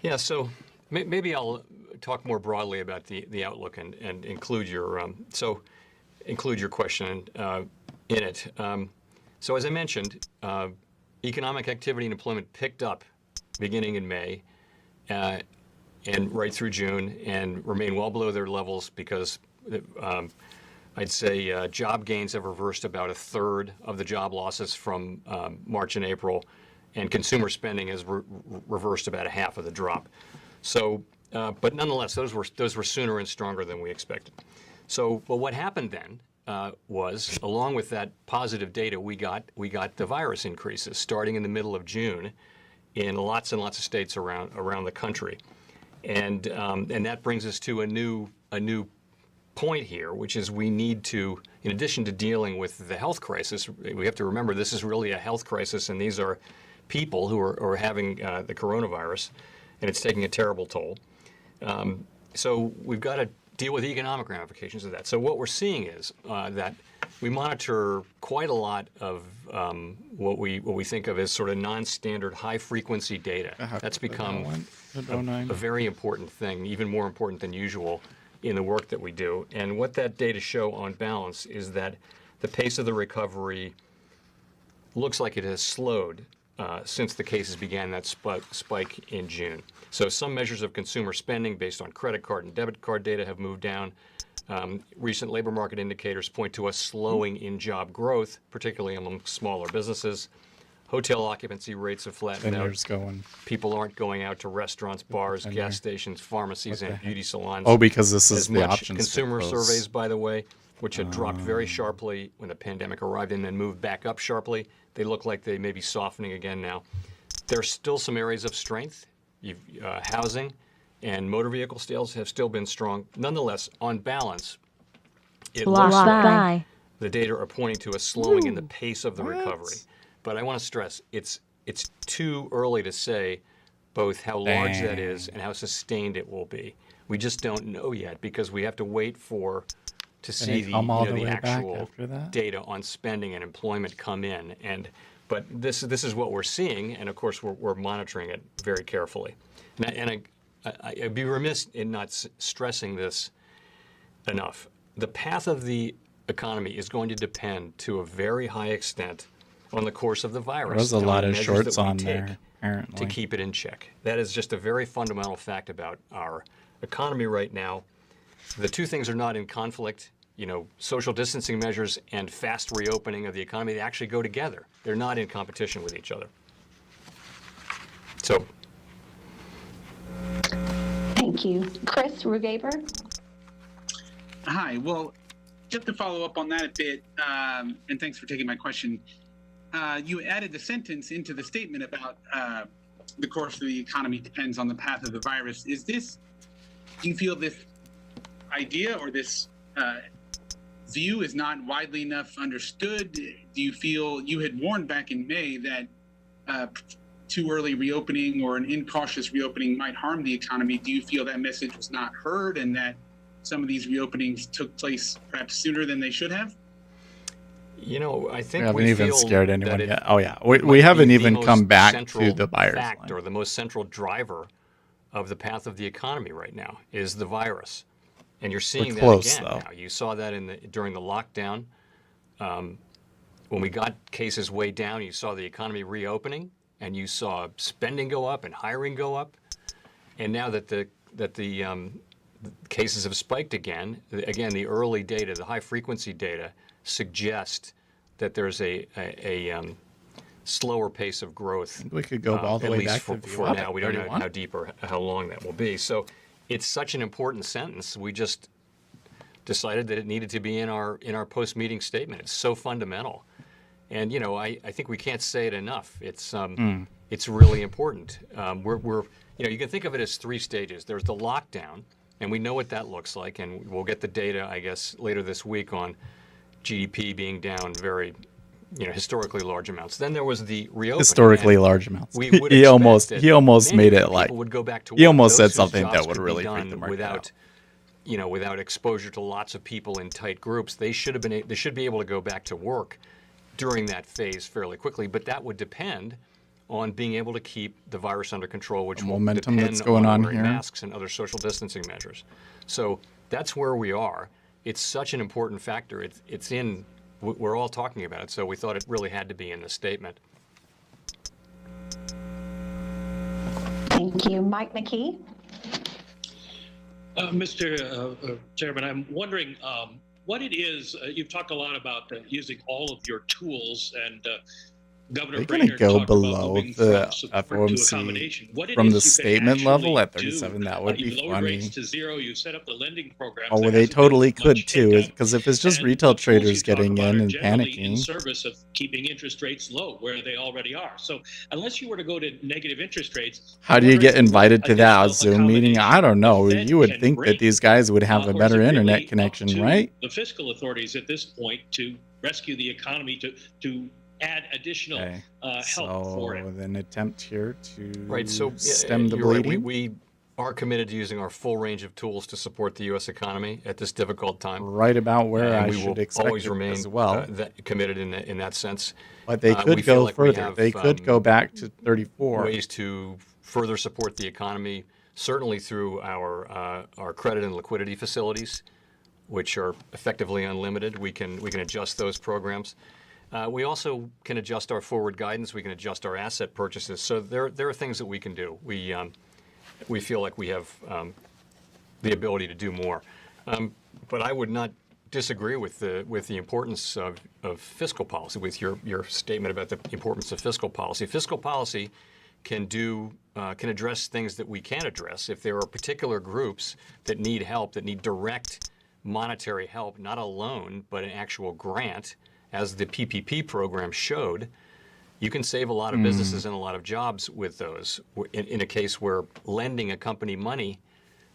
Yeah, so maybe I'll talk more broadly about the outlook and include your question in it. So as I mentioned, economic activity and employment picked up beginning in May and right through June, and remain well below their levels because I'd say job gains have reversed about a third of the job losses from March and April, and consumer spending has reversed about a half of the drop. So, but nonetheless, those were sooner and stronger than we expected. So, but what happened then was, along with that positive data, we got the virus increases starting in the middle of June in lots and lots of states around the country, and that brings us to a new point here, which is we need to, in addition to dealing with the health crisis, we have to remember this is really a health crisis, and these are people who are having the coronavirus, and it's taking a terrible toll. So we've got to deal with the economic ramifications of that. So what we're seeing is that we monitor quite a lot of what we think of as sort of non-standard high-frequency data. That's become a very important thing, even more important than usual in the work that we do. And what that data show on balance is that the pace of the recovery looks like it has slowed since the cases began that spike in June. So some measures of consumer spending based on credit card and debit card data have moved down. Recent labor market indicators point to a slowing in job growth, particularly among smaller businesses. Hotel occupancy rates have flattened out. People aren't going out to restaurants, bars, gas stations, pharmacies, and beauty salons. Oh, because this is as the much. options. Consumer surveys, by the way, which had dropped very sharply when the pandemic arrived and then moved back up sharply, they look like they may be softening again now. There's still some areas of strength. Housing and motor vehicle sales have still been strong. Nonetheless, on balance, it looks like the data are pointing to a slowing in the pace of the recovery. But I want to stress, it's too early to say both how large that is and how sustained it will be. We just don't know yet because we have to wait to see the actual data on spending and employment come in. But this is what we're seeing, and of course we're monitoring it very carefully. And I'd be remiss in not stressing this enough. The path of the economy is going to depend to a very high extent on the course of the virus. There's a lot of shorts on there, apparently, to keep it in check. That is just a very fundamental fact about our economy right now. The two things are not in conflict. Social distancing measures and fast reopening of the economy, they actually go together. They're not in competition with each other. So. Thank you. Chris Rugaber. Hi. Well, just to follow up on that a bit, and thanks for taking my question. You added the sentence into the statement about the course of the economy depends on the path of the virus. Do you feel this idea or this view is not widely enough understood? Do you feel you had warned back in May that too early reopening or an incautious reopening might harm the economy? Do you feel that message was not heard and that some of these reopenings took place perhaps sooner than they should have? I think we haven't even scared anyone yet. Oh yeah, we haven't even come back to the virus fact or the most central driver of the path of the economy right now is the virus, and you're seeing that again now. You saw that during the lockdown, when we got cases way down. You saw the economy reopening, and you saw spending go up and hiring go up, and now that the cases have spiked again. Again, the early data, the high frequency data, suggest that there's a slower pace of growth. We could go all the way back for now. We don't know how deep or how long that will be. So it's such an important sentence. We just decided that it needed to be in our post-meeting statement. It's so fundamental, and I think we can't say it enough. It's really important. You can think of it as three stages. There's the lockdown, and we know what that looks like, and we'll get the data, I guess, later this week on GDP being down very, historically large amounts. Then there was the reopening. Historically large amounts. He almost made it like would go back to he almost said something that would really freak the market out. Without exposure to lots of people in tight groups. They should be able to go back to work during that phase fairly quickly, but that would depend on being able to keep the virus under control, which will depend that's going on wearing here. masks and other social distancing measures. So that's where we are. It's such an important factor. We're all talking about it, so we thought it really had to be in the statement. Thank you. Mike McKee. Mr. Chairman, I'm wondering what it is. You've talked a lot about using all of your tools, and Governor Brainerd go talked below about moving the from support to FOMC accommodation. What it from is the you can statement level actually at 37. That would be you lowered funny. rates to zero. You set up the lending programs. Oh, There they hasn't totally been much could too, take-up. because if it's just And retail the tools you traders talk getting about in are and generally in panicking. service of keeping interest rates low where they already are. So unless you were to go to negative interest rates, How do you get invited to that Zoom meeting? I don't know. You would think that these guys would have a or is better it really internet up connection, to right? the fiscal authorities at this point to rescue the economy, to add additional help for it? So an attempt here to Right. So stem the you're right. bleeding. We are committed to using our full range of tools to support the U.S. economy at this difficult time. Right about where And I we should will expect always it remain as well. committed in that sense. But they we could feel go like we further. have, They could go back to 34. Ways to further support the economy, certainly through our credit and liquidity facilities, which are effectively unlimited. We can adjust those programs. We also can adjust our forward guidance. We can adjust our asset purchases. So there are things that we can do. We feel like we have the ability to do more. But I would not disagree with the importance of fiscal policy, with your statement about the importance of fiscal policy. Fiscal policy can address things that we can address. If there are particular groups that need help, that need direct monetary help, not a loan, but an actual grant, as the PPP program showed, you can save a lot of businesses and a lot of jobs with those. In a case where lending a company money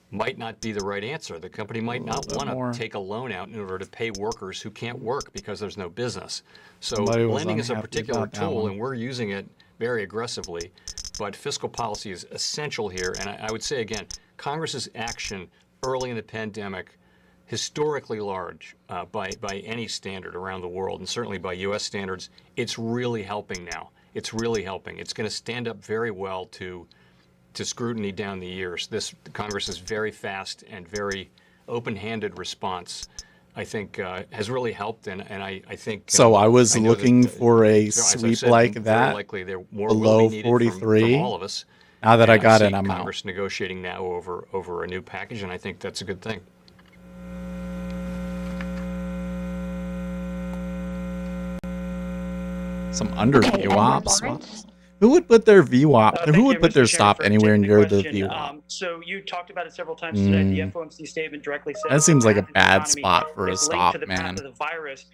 might not be the right answer. The company might not want to take a loan out in order to pay workers who can't work because there's no business. So lending is a particular tool, and we're using it very aggressively. But fiscal policy is essential here. And I would say, again, Congress's action early in the pandemic, historically large by any standard around the world, and certainly by U.S. standards, it's really helping now. It's really helping. It's going to stand up very well to scrutiny down the years. This Congress's very fast and very open-handed response, I think, has really helped, and I think. So I was looking for a sweep like that below 43. From all of us. Now that I got it, I'm out. Congress negotiating now over a new package, and I think that's a good thing. Some under VWAP swaps. Who would put their VWAP? Who would put their stop anywhere near the VWAP? So you talked about it several times today. The FOMC statement directly says that seems like a bad spot for a stop, man. The virus.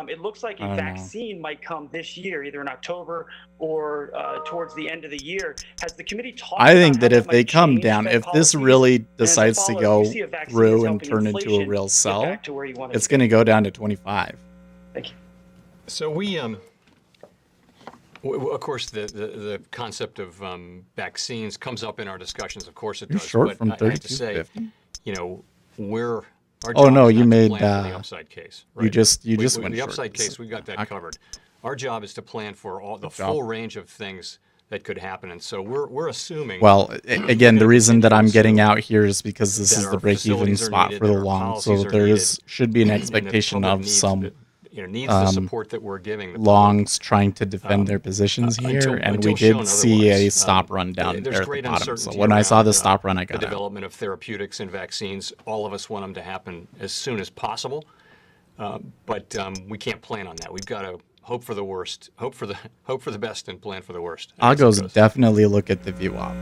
It looks like a vaccine might come this year, either in October or towards the end of the year. Has the committee talked? I think that if they come down, if this really decides to go through and turn into a real sell, it's going to go down to 25. Thank you. So of course, the concept of vaccines comes up in our discussions. Of course, it does. Short but from I have to say, 32.50. Our oh no, job is you not to made plan for the upside case. Right? You just went the short. upside case. We got that covered. Our job is to plan for the full range of things that could happen, and so we're assuming. Well, again, the reason that I'm getting out here is because this is the break-even spot for the long, so there should be an expectation of some. Needs the support that we're giving. Longs trying to defend their positions here, and we did see a stop run down there at the bottom. So when I saw the stop run, I got the development of therapeutics and vaccines. All of us want them to happen as soon as possible, but we can't plan on that. We've got to hope for the worst, hope for the best, and plan for the worst. Algos definitely look at the VWAP.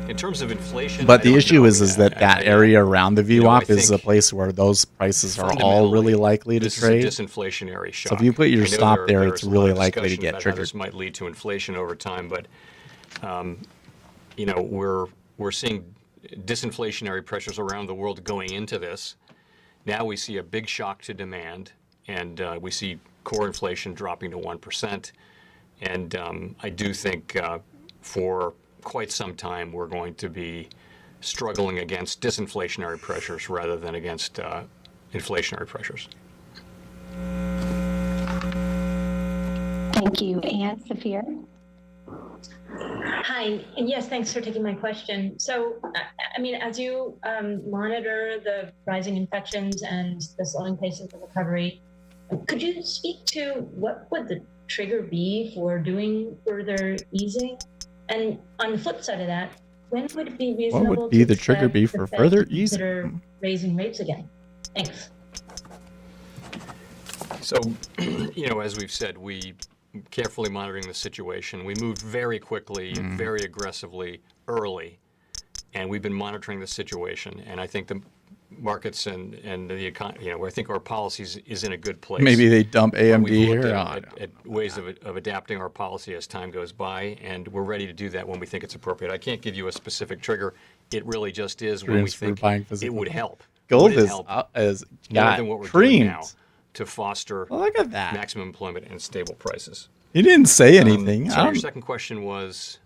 In terms of inflation, but the issue is that area around the VWAP is a place where those prices are all really likely to trade. This is a disinflationary shock. So if you put your stop there, it's really likely to get triggered. This might lead to inflation over time, but we're seeing disinflationary pressures around the world going into this. Now we see a big shock to demand, and we see core inflation dropping to 1%. And I do think for quite some time we're going to be struggling against disinflationary pressures rather than against inflationary pressures. Thank you. Anne Saphir. Hi, and yes, thanks for taking my question. So, I mean, as you monitor the rising infections and the slowing pace of the recovery, could you speak to what would the trigger be for doing further easing? And on the flip side of that, when would it be reasonable what would be the trigger be for further easing? Consider raising rates again? Thanks. So, as we've said, we carefully monitoring the situation. We moved very quickly, very aggressively, early, and we've been monitoring the situation. And I think the markets and the economy, I think our policies is in a good place. Maybe they dump AMD here. At ways of adapting our policy as time goes by, and we're ready to do that when we think it's appropriate. I can't give you a specific trigger. It really just is when we think it would help. Gold is more than what we're doing now to foster look at that. Maximum employment and stable prices. He didn't say anything. So your second question was?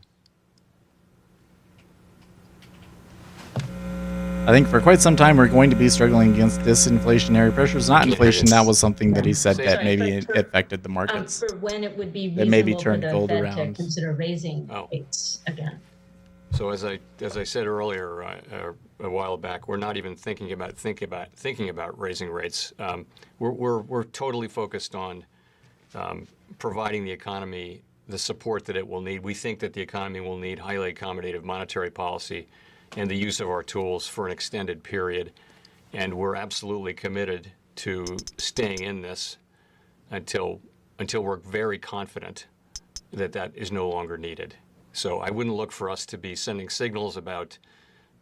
I think for quite some time we're going to be struggling against disinflationary pressures, not inflation. That was something that he said that maybe affected the markets. For when it would be that maybe reasonable turned for gold the Fed around. to consider raising rates again. So as I said earlier a while back, we're not even thinking about raising rates. We're totally focused on providing the economy the support that it will need. We think that the economy will need highly accommodative monetary policy and the use of our tools for an extended period. And we're absolutely committed to staying in this until we're very confident that that is no longer needed. So I wouldn't look for us to be sending signals about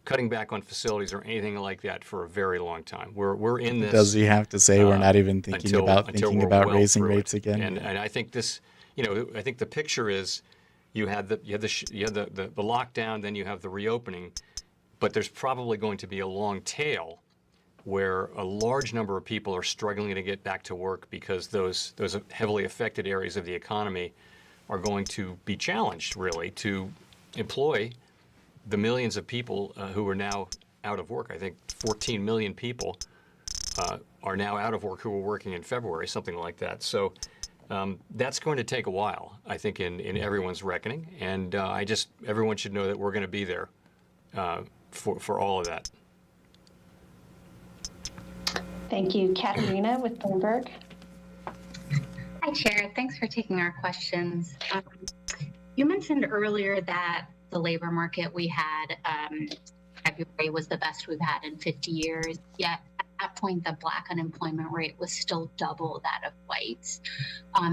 cutting back on facilities or anything like that for a very long time. We're in this. Does he have to say we're not even thinking about we're raising through rates it. again? And I think this, I think the picture is you had the lockdown, then you have the reopening, but there's probably going to be a long tail where a large number of people are struggling to get back to work because those heavily affected areas of the economy are going to be challenged, really, to employ the millions of people who are now out of work. I think 14 million people are now out of work who were working in February, something like that. So that's going to take a while, I think, in everyone's reckoning. And everyone should know that we're going to be there for all of that. Thank you. Katerina with Bloomberg. Hi, Chair. Thanks for taking our questions. You mentioned earlier that the labor market we had February was the best we've had in 50 years, yet at that point the Black unemployment rate was still double that of whites.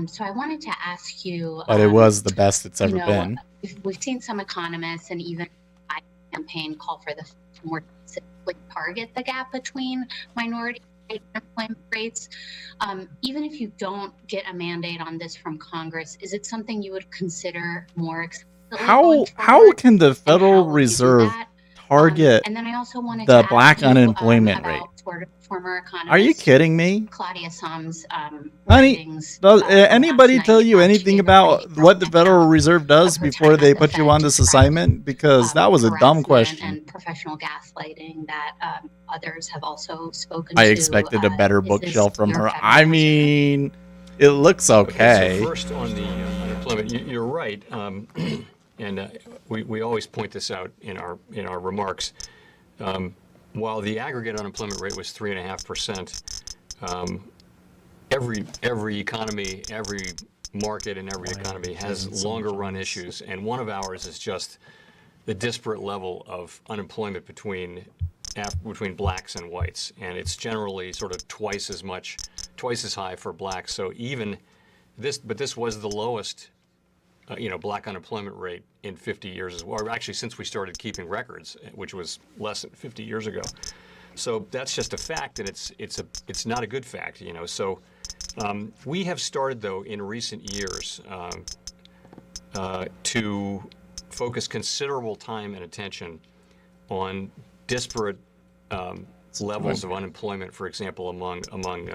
So I wanted to ask you... But it was the best it's ever been. We've seen some economists and even the campaign call for the more specifically target the gap between minority unemployment rates. Even if you don't get a mandate on this from Congress, is it something you would consider more explicitly? How can the Federal Reserve target and then I also wanted the to Black ask you, unemployment rate? Former economist, Are you kidding me? Claudia Sum's Honey, does anybody tell you anything about what the Federal Reserve does before they put you on this assignment? Because that was a dumb question. And professional gaslighting that others have also spoken to. I expected a better bookshelf from her. I mean, it looks okay. So first on the unemployment, you're right, and we always point this out in our remarks. While the aggregate unemployment rate was 3.5%, every economy, every market in every economy has longer run issues, and one of ours is just the disparate level of unemployment between blacks and whites, and it's generally sort of twice as high for blacks. So even this was the lowest Black unemployment rate in 50 years as well, or actually since we started keeping records, which was less than 50 years ago. So that's just a fact, and it's not a good fact, So we have started, though, in recent years to focus considerable time and attention on disparate levels of unemployment, for example, among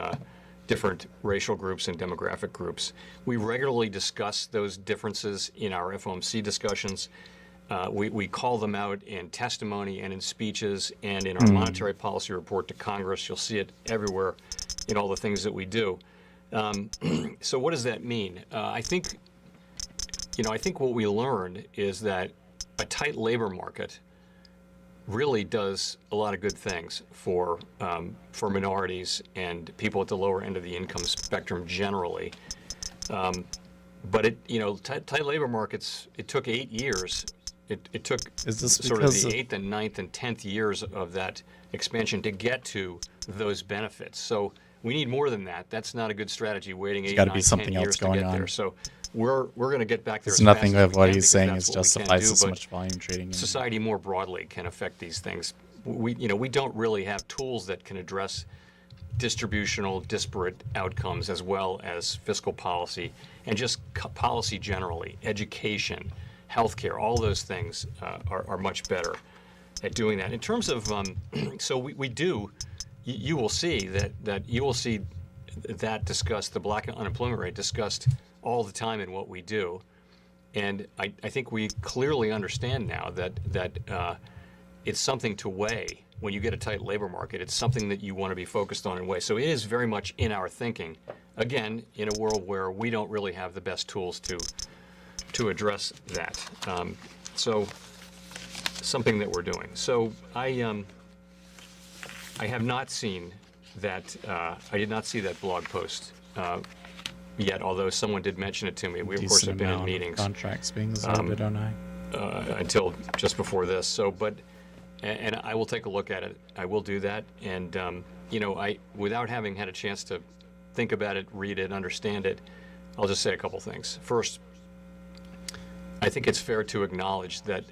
different racial groups and demographic groups. We regularly discuss those differences in our FOMC discussions. We call them out in testimony and in speeches and in our monetary policy report to Congress. You'll see it everywhere in all the things that we do. So what does that mean? I think what we learned is that a tight labor market really does a lot of good things for minorities and people at the lower end of the income spectrum generally. But tight labor markets, it took 8 years. It took sort of the 8th and 9th and 10th years of that expansion to get to those benefits. So we need more than that. That's not a good strategy, waiting 8, 9, 10 years to get there. So we're going to get back there. It's nothing of what he's saying is justifies this much volume trading. Society more broadly can affect these things. We don't really have tools that can address distributional disparate outcomes as well as fiscal policy and just policy generally, education, healthcare, all those things are much better at doing that. In terms of, so we do, you will see that discussed, the Black unemployment rate discussed all the time in what we do. And I think we clearly understand now that it's something to weigh when you get a tight labor market. It's something that you want to be focused on and weigh. So it is very much in our thinking, again, in a world where we don't really have the best tools to address that. So something that we're doing. So I have not seen that, I did not see that blog post yet, although someone did mention it to me. We, of course, have been in meetings. Contracts being absorbed, don't I? Until just before this. So, and I will take a look at it. I will do that. And, without having had a chance to think about it, read it, understand it, I'll just say a couple things. First, I think it's fair to acknowledge that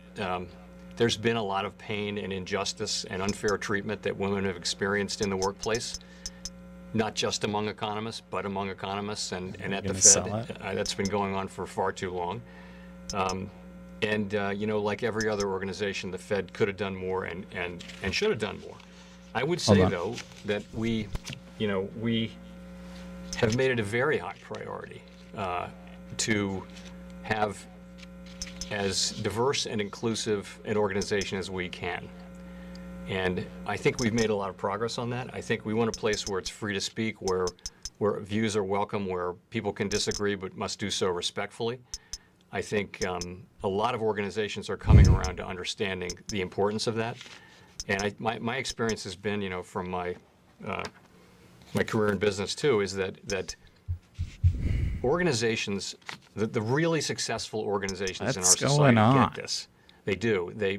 there's been a lot of pain and injustice and unfair treatment that women have experienced in the workplace, not just among economists, but among economists and at the Fed. That's been going on for far too long. Like every other organization, the Fed could have done more and should have done more. I would say, though, that we have made it a very high priority to have as diverse and inclusive an organization as we can. And I think we've made a lot of progress on that. I think we want a place where it's free to speak, where views are welcome, where people can disagree but must do so respectfully. I think a lot of organizations are coming around to understanding the importance of that. And my experience has been, from my career in business too, is that organizations, the really successful organizations in our society get this. They do. They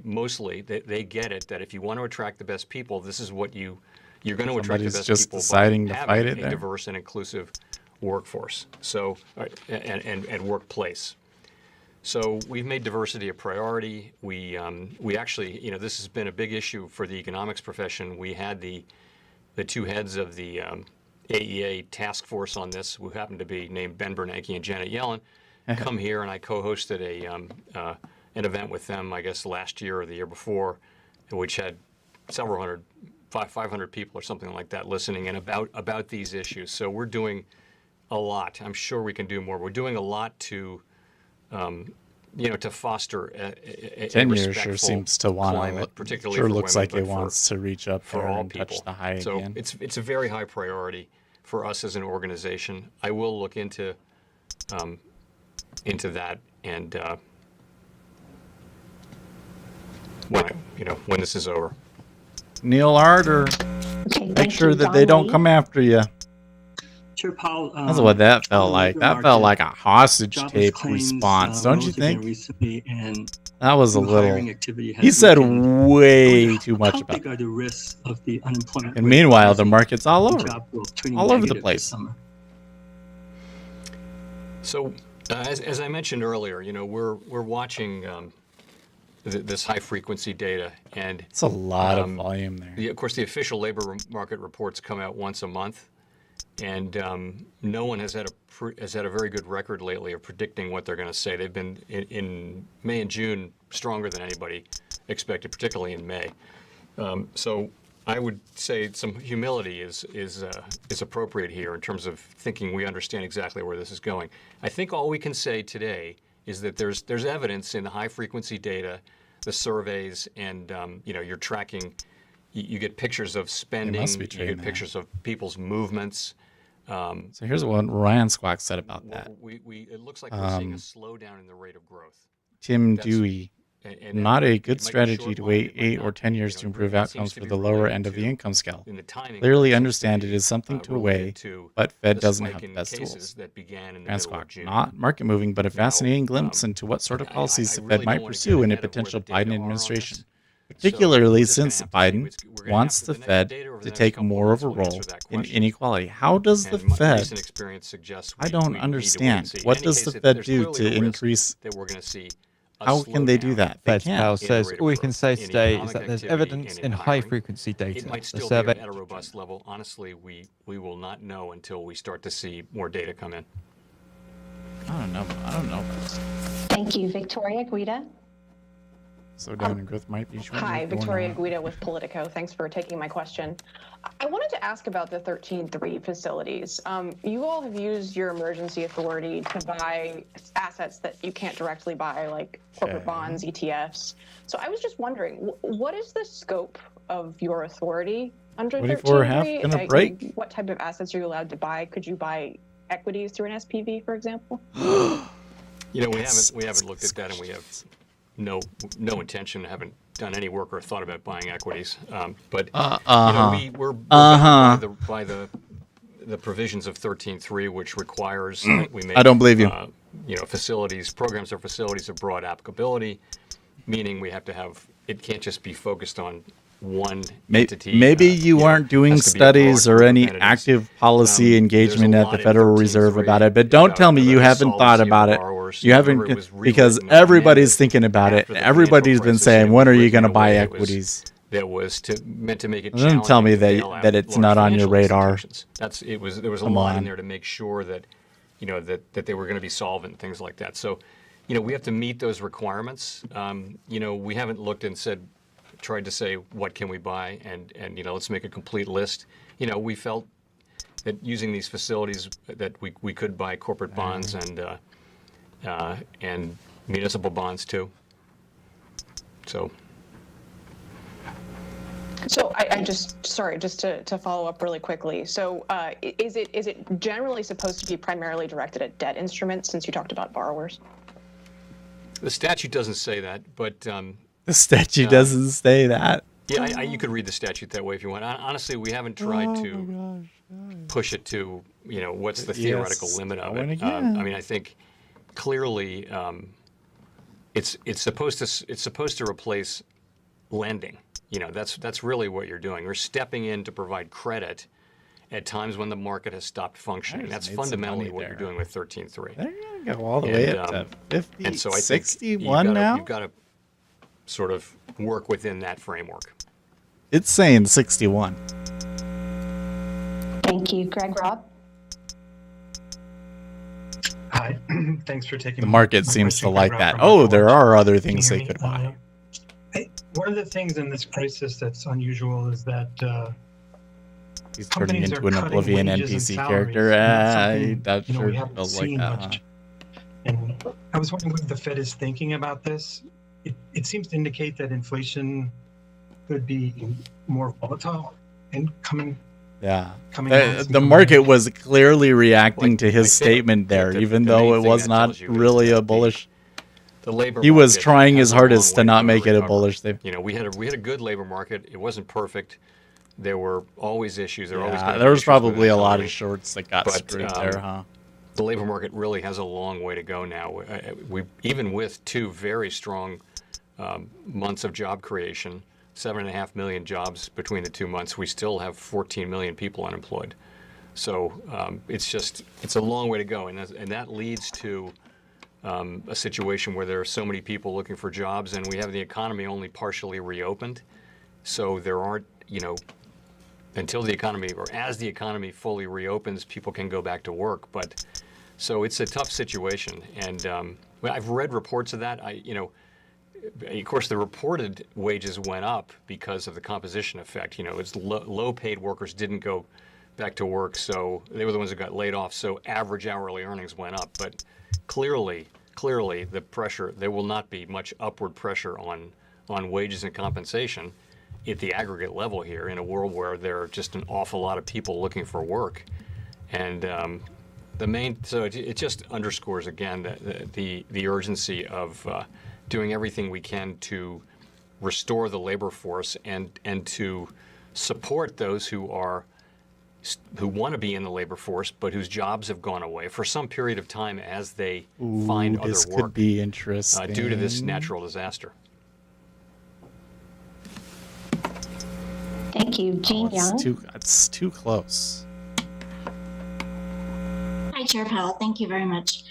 get it that if you want to attract the best people, this is what you're going to attract the best just people deciding by to having fight it a there. diverse and inclusive workforce. So and workplace. So we've made diversity a priority. We actually, this has been a big issue for the economics profession. We had the two heads of the AEA task force on this, who happened to be named Ben Bernanke and Janet Yellen, come here, and I co-hosted an event with them, I guess last year or the year before, which had several hundred, 500 people or something like that listening, and about these issues. So we're doing a lot. I'm sure we can do more. We're doing a lot to to foster a 10 years sure seems to want climate, to, particularly sure for looks women, like it but wants to reach up for there all and people. touch the high So again. it's a very high priority for us as an organization. I will look into that, and when this is over. Neil Arter, make sure that they don't come after you. Chair Powell, That's what that felt like. That felt like a hostage jobless tape claims, response, don't you rose again think? recently, and That was a new little. hiring activity has He said weakened. way too much How about big are the risks of the unemployment And rate meanwhile, the rising market's all and over, job growth turning all over the negative this place. summer? So, as I mentioned earlier, we're watching this high frequency data, and It's a lot of volume there. Of course, the official labor market reports come out once a month, and no one has had a very good record lately of predicting what they're going to say. They've been in May and June stronger than anybody expected, particularly in May. So I would say some humility is appropriate here in terms of thinking we understand exactly where this is going. I think all we can say today is that there's evidence in the high frequency data, the surveys, and you're tracking. You get pictures of spending. must be You trading get that. pictures of people's movements. So here's what Ryan Squawk said about that. It looks like we're seeing a slowdown in the rate of growth. Tim That's- Dewey, and not a good it might be strategy short to line, wait it might 8 not. or 10 years to improve It seems outcomes to for be the lower related end of the to- income scale. in the timing, Clearly it seems to understand be, it is something to related weigh, to but Fed the doesn't spike have in the best cases tools. that began in the Ryan middle of Squawk, June. not market moving, but a fascinating glimpse into what sort of policies the Fed might pursue in a potential Biden administration, particularly since Biden wants the Fed to take more of a role in inequality. How does the And my Fed? recent experience suggests I we don't need to wait and understand. see. In What any does the case, Fed there's do clearly to a risk increase? that we're going to see a How can they do slowdown that? They Fed can't. Powell in the says rate of all we can growth, say in today is economic that there's activity, evidence and in hiring. high frequency data. It might The still survey be at a robust level. Honestly, we will not know until we start to see more data come in. I don't know. Thank you. Victoria Guida. So down in growth might be short. Hi, Victoria Guida with Politico. Thanks for taking my question. I wanted to ask about the 13.3 facilities. You all have used your emergency authority to buy assets that you can't directly buy, like corporate bonds, ETFs. So I was just wondering, what is the scope of your authority under 24.5 gonna 13.3? break? What type of assets are you allowed to buy? Could you buy equities through an SPV, for example? We haven't looked at that, and we have no intention, haven't done any work or thought about buying equities. But we're bound by the provisions of 13.3, which requires that we make. I don't believe you. Programs or facilities of broad applicability, meaning we have to have. It can't just be focused on one entity. Maybe you aren't doing studies or any active policy engagement at the Federal Reserve about it, but don't tell me you haven't thought about it. You haven't, because everybody's thinking about it. Everybody's been saying, when are you going to buy equities? That was meant to make it. Don't tell me that it's not on your radar. There was a lot in there to make sure that, that they were going to be solvent and things like that. So, we have to meet those requirements. We haven't looked and tried to say what can we buy and let's make a complete list. We felt that using these facilities that we could buy corporate bonds and municipal bonds too. So I just to follow up really quickly. So is it generally supposed to be primarily directed at debt instruments, since you talked about borrowers? The statute doesn't say that, but the statute doesn't say that. Yeah, you could read the statute that way if you want. Honestly, we haven't tried to push it to what's the theoretical limit of it. I think clearly it's supposed to replace lending. That's really what you're doing. You're stepping in to provide credit at times when the market has stopped functioning. That's fundamentally what you're doing with 13.3. They're going to go all the way up to 50, and so I 61 think now? You've got to sort of work within that framework. It's saying 61. Thank you. Greg Robb? Hi. Thanks for taking The market seems to like that. Oh, there are other things they could buy. One of the things in this crisis that's unusual is that he's turning companies into are an cutting Oblivion wages and NPC salaries, character. something, That sure we haven't feels like seen that. much. And I was wondering what the Fed is thinking about this. It seems to indicate that inflation could be more volatile and coming. Yeah. Coming The market was clearly reacting to his statement there, even though it was not really a bullish. The labor he was market trying has his a long hardest way to not go make it a recover. bullish thing. We had a good labor market. It wasn't perfect. There were always issues. There was probably a lot of shorts that got screwed there, huh? The labor market really has a long way to go now. We even with two very strong months of job creation, 7.5 million jobs between the 2 months, we still have 14 million people unemployed. So it's a long way to go, and that leads to a situation where there are so many people looking for jobs, and we have the economy only partially reopened. So there aren't, until the economy, or as the economy fully reopens, people can go back to work. But so it's a tough situation, and I've read reports of that. Of course, the reported wages went up because of the composition effect. It's low-paid workers didn't go back to work, so they were the ones that got laid off. So average hourly earnings went up, but clearly the pressure, there will not be much upward pressure on wages and compensation at the aggregate level here in a world where there are just an awful lot of people looking for work. And it just underscores again the urgency of doing everything we can to restore the labor force and to support those who want to be in the labor force, but whose jobs have gone away for some period of time as they find other work. This could be interesting. Due to this natural disaster. Thank you. Jean Young? It's too close. Hi, Chair Powell. Thank you very much.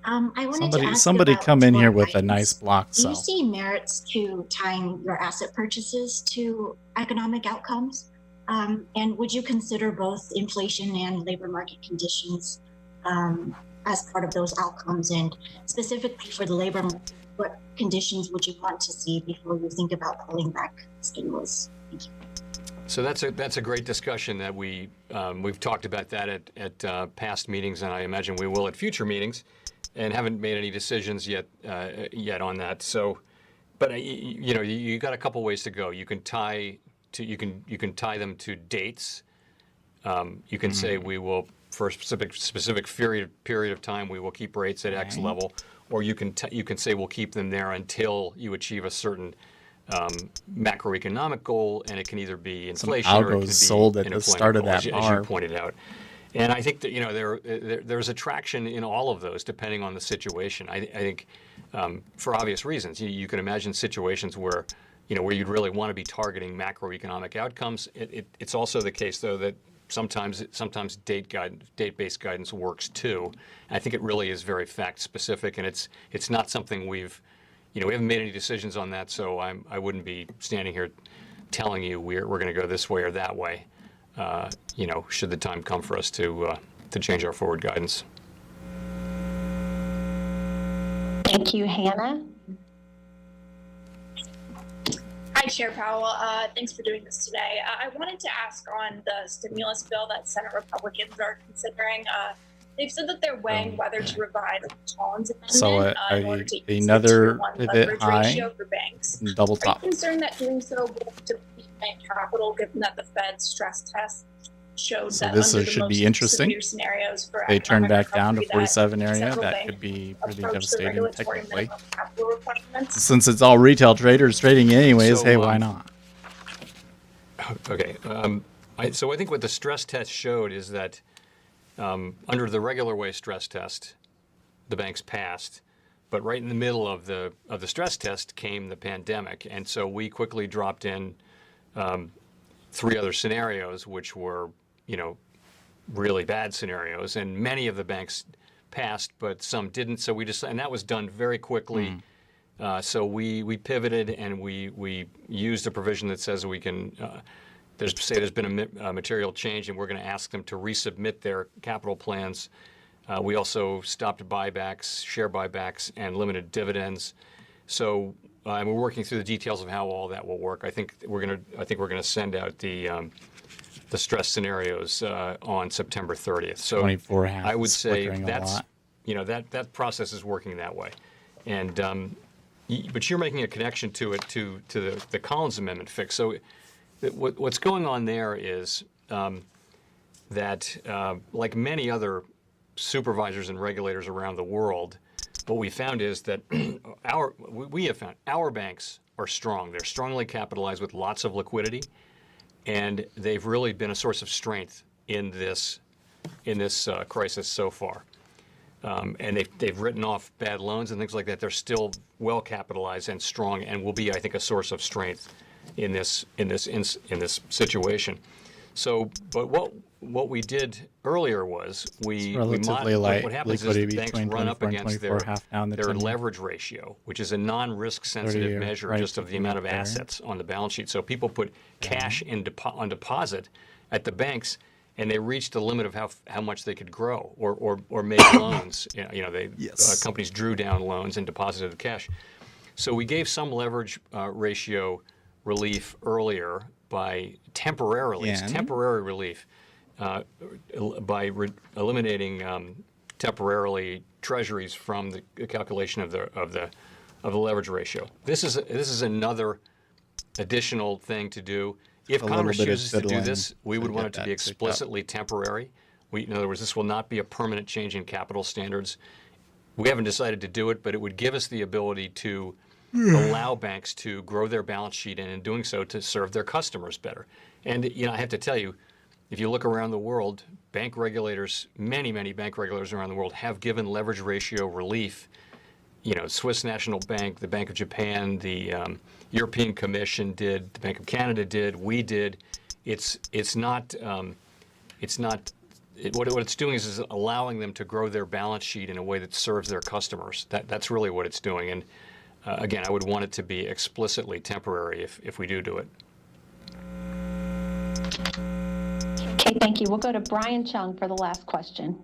I wanted to ask Somebody about come in here forward with a nice block Do you cell. see merits to tying your asset purchases to economic outcomes? And would you consider both inflation and labor market conditions as part of those outcomes? And specifically for the labor market, what conditions would you want to see before you think about pulling back stimulus? Thank you. So that's a great discussion that we've talked about that at past meetings, and I imagine we will at future meetings, and haven't made any decisions yet on that. So, but you got a couple ways to go. You can tie them to dates. You can say we will, for a specific period of time, we will keep rates at X level, or you can say we'll keep them there until you achieve a certain macroeconomic goal, and it can either be inflation or it can be sold at the start of goal, that as you pointed out. And I think that there's attraction in all of those depending on the situation. I think for obvious reasons, you can imagine situations where where you'd really want to be targeting macroeconomic outcomes. It's also the case though that sometimes date-based guidance works too. I think it really is very fact-specific, and it's not something we haven't made any decisions on that. So I wouldn't be standing here telling you we're going to go this way or that way. Should the time come for us to change our forward guidance. Thank you, Hannah. Hi, Chair Powell. Thanks for doing this today. I wanted to ask on the stimulus bill that Senate Republicans are considering. They've said that they're weighing whether to revise the Collins Amendment So in order to ease another the 2-to-1 pivot leverage high, ratio for banks. double Are top. you concerned that doing so will deplete bank capital, given that the Fed's stress test showed So that this under the should be most interesting. severe scenarios for They turn economic back down to recovery, 47 area. several That banks could be pretty approach the devastating regulatory technically. minimum capital requirements? Since it's all retail traders trading anyways, So, hey, why not? Okay. So I think what the stress test showed is that under the regular way stress test, the banks passed, but right in the middle of the stress test came the pandemic, and so we quickly dropped in 3 other scenarios, which were really bad scenarios, and many of the banks passed, but some didn't. So and that was done very quickly. So we pivoted and we used a provision that says we can. There's been a material change, and we're going to ask them to resubmit their capital plans. We also stopped buybacks, share buybacks, and limited dividends. So we're working through the details of how all that will work. I think we're going to send out the stress scenarios on September 30th. So 24 I would say flickering a that's lot. that process is working that way, and but you're making a connection to it to the Collins Amendment fix. So what's going on there is that like many other supervisors and regulators around the world, what we found is that we have found our banks are strong. They're strongly capitalized with lots of liquidity, and they've really been a source of strength in this crisis so far. And they've written off bad loans and things like that. They're still well capitalized and strong, and will be, I think, a source of strength in this situation. So, but what we did earlier was relatively light what happens is liquidity the banks between run up 24 and against 24, half down the their 10 year. leverage ratio, which is a non-risk sensitive 30-year, measure right, just of the amount of assets on the balance sheet. So people put cash on deposit at the banks, and they reached the limit of how much they could grow or make loans. Companies drew down loans and deposited the cash. So we gave some leverage ratio relief earlier by temporarily, it's temporary relief, by eliminating temporarily treasuries from the calculation of the leverage ratio. This is another additional thing to do. If Congress chooses to do this, we would want it to be explicitly temporary. In other words, this will not be a permanent change in capital standards. We haven't decided to do it, but it would give us the ability to allow banks to grow their balance sheet, and in doing so to serve their customers better. And I have to tell you, if you look around the world, bank regulators, many bank regulators around the world have given leverage ratio relief. Swiss National Bank, the Bank of Japan, the European Commission did, the Bank of Canada did, we did. What it's doing is allowing them to grow their balance sheet in a way that serves their customers. That's really what it's doing. And again, I would want it to be explicitly temporary if we do it. Okay, thank you. We'll go to Brian Chung for the last question.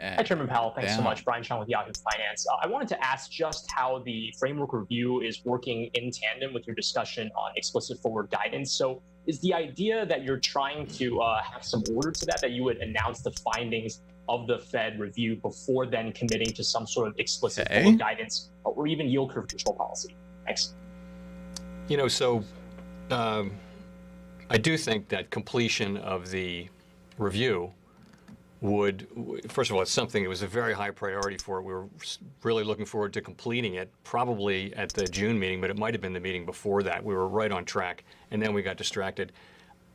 Hi, Chairman Powell. Thanks so much. Brian Chung with Yahoo Finance. I wanted to ask just how the framework review is working in tandem with your discussion on explicit forward guidance. So is the idea that you're trying to have some order to that you would announce the findings of the Fed review before then committing to some sort of explicit forward guidance or even yield curve control policy? Thanks. I do think that completion of the review would, first of all, it's something that was a very high priority for it. We were really looking forward to completing it, probably at the June meeting, but it might have been the meeting before that. We were right on track, and then we got distracted.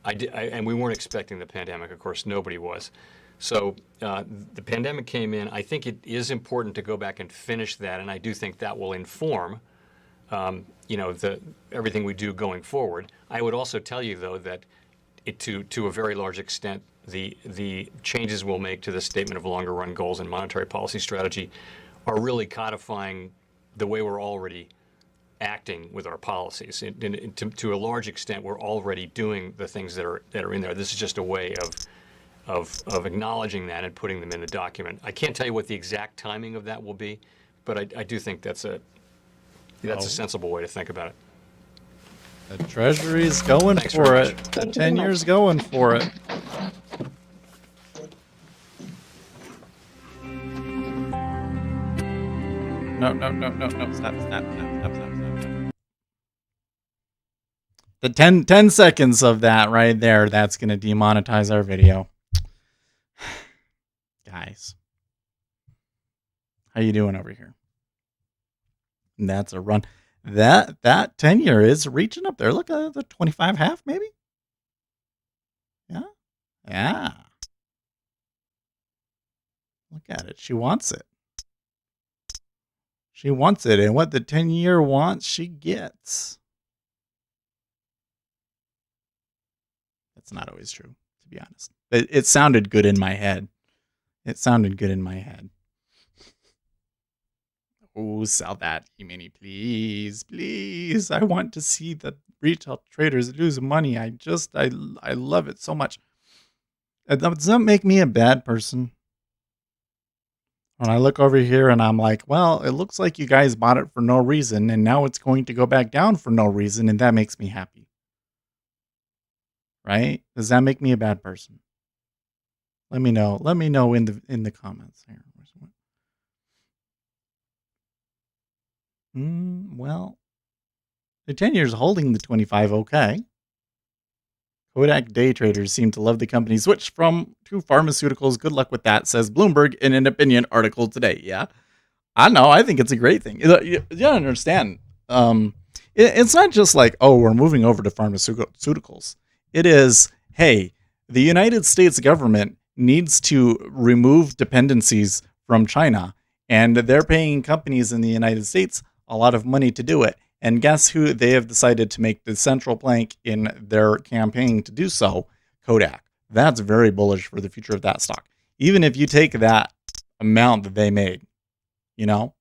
And we weren't expecting the pandemic, of course, nobody was. So the pandemic came in. I think it is important to go back and finish that, and I do think that will inform, everything we do going forward. I would also tell you, though, that to a very large extent, the changes we'll make to the statement of longer run goals and monetary policy strategy are really codifying the way we're already acting with our policies. To a large extent, we're already doing the things that are in there. This is just a way of acknowledging that and putting them in the document. I can't tell you what the exact timing of that will be, but I do think that's a sensible way to think about it. The Treasury's going Thanks for very it. much. The 10-year's going for it. No. Stop. The 10 seconds of that right there, that's going to demonetize our video. Guys. How you doing over here? And that's a run. That 10-year is reaching up there. Look at the 25.5 maybe? Yeah. Look at it. She wants it. She wants it. And what the 10-year wants, she gets. That's not always true, to be honest. It sounded good in my head. Oh, sell that E-mini, please. I want to see the retail traders lose money. I love it so much. Does that make me a bad person? When I look over here and I'm like, well, it looks like you guys bought it for no reason, and now it's going to go back down for no reason, and that makes me happy. Right? Does that make me a bad person? Let me know. Let me know in the comments here. Well, the 10-year's holding the 25 okay. Kodak day traders seem to love the company switch to pharmaceuticals. Good luck with that, says Bloomberg in an opinion article today. Yeah, I know. I think it's a great thing. You don't understand. It's not just like, oh, we're moving over to pharmaceuticals. It is, hey, the United States government needs to remove dependencies from China, and they're paying companies in the United States a lot of money to do it. And guess who they have decided to make the central plank in their campaign to do so? Kodak. That's very bullish for the future of that stock. Even if you take that amount that they made, Now,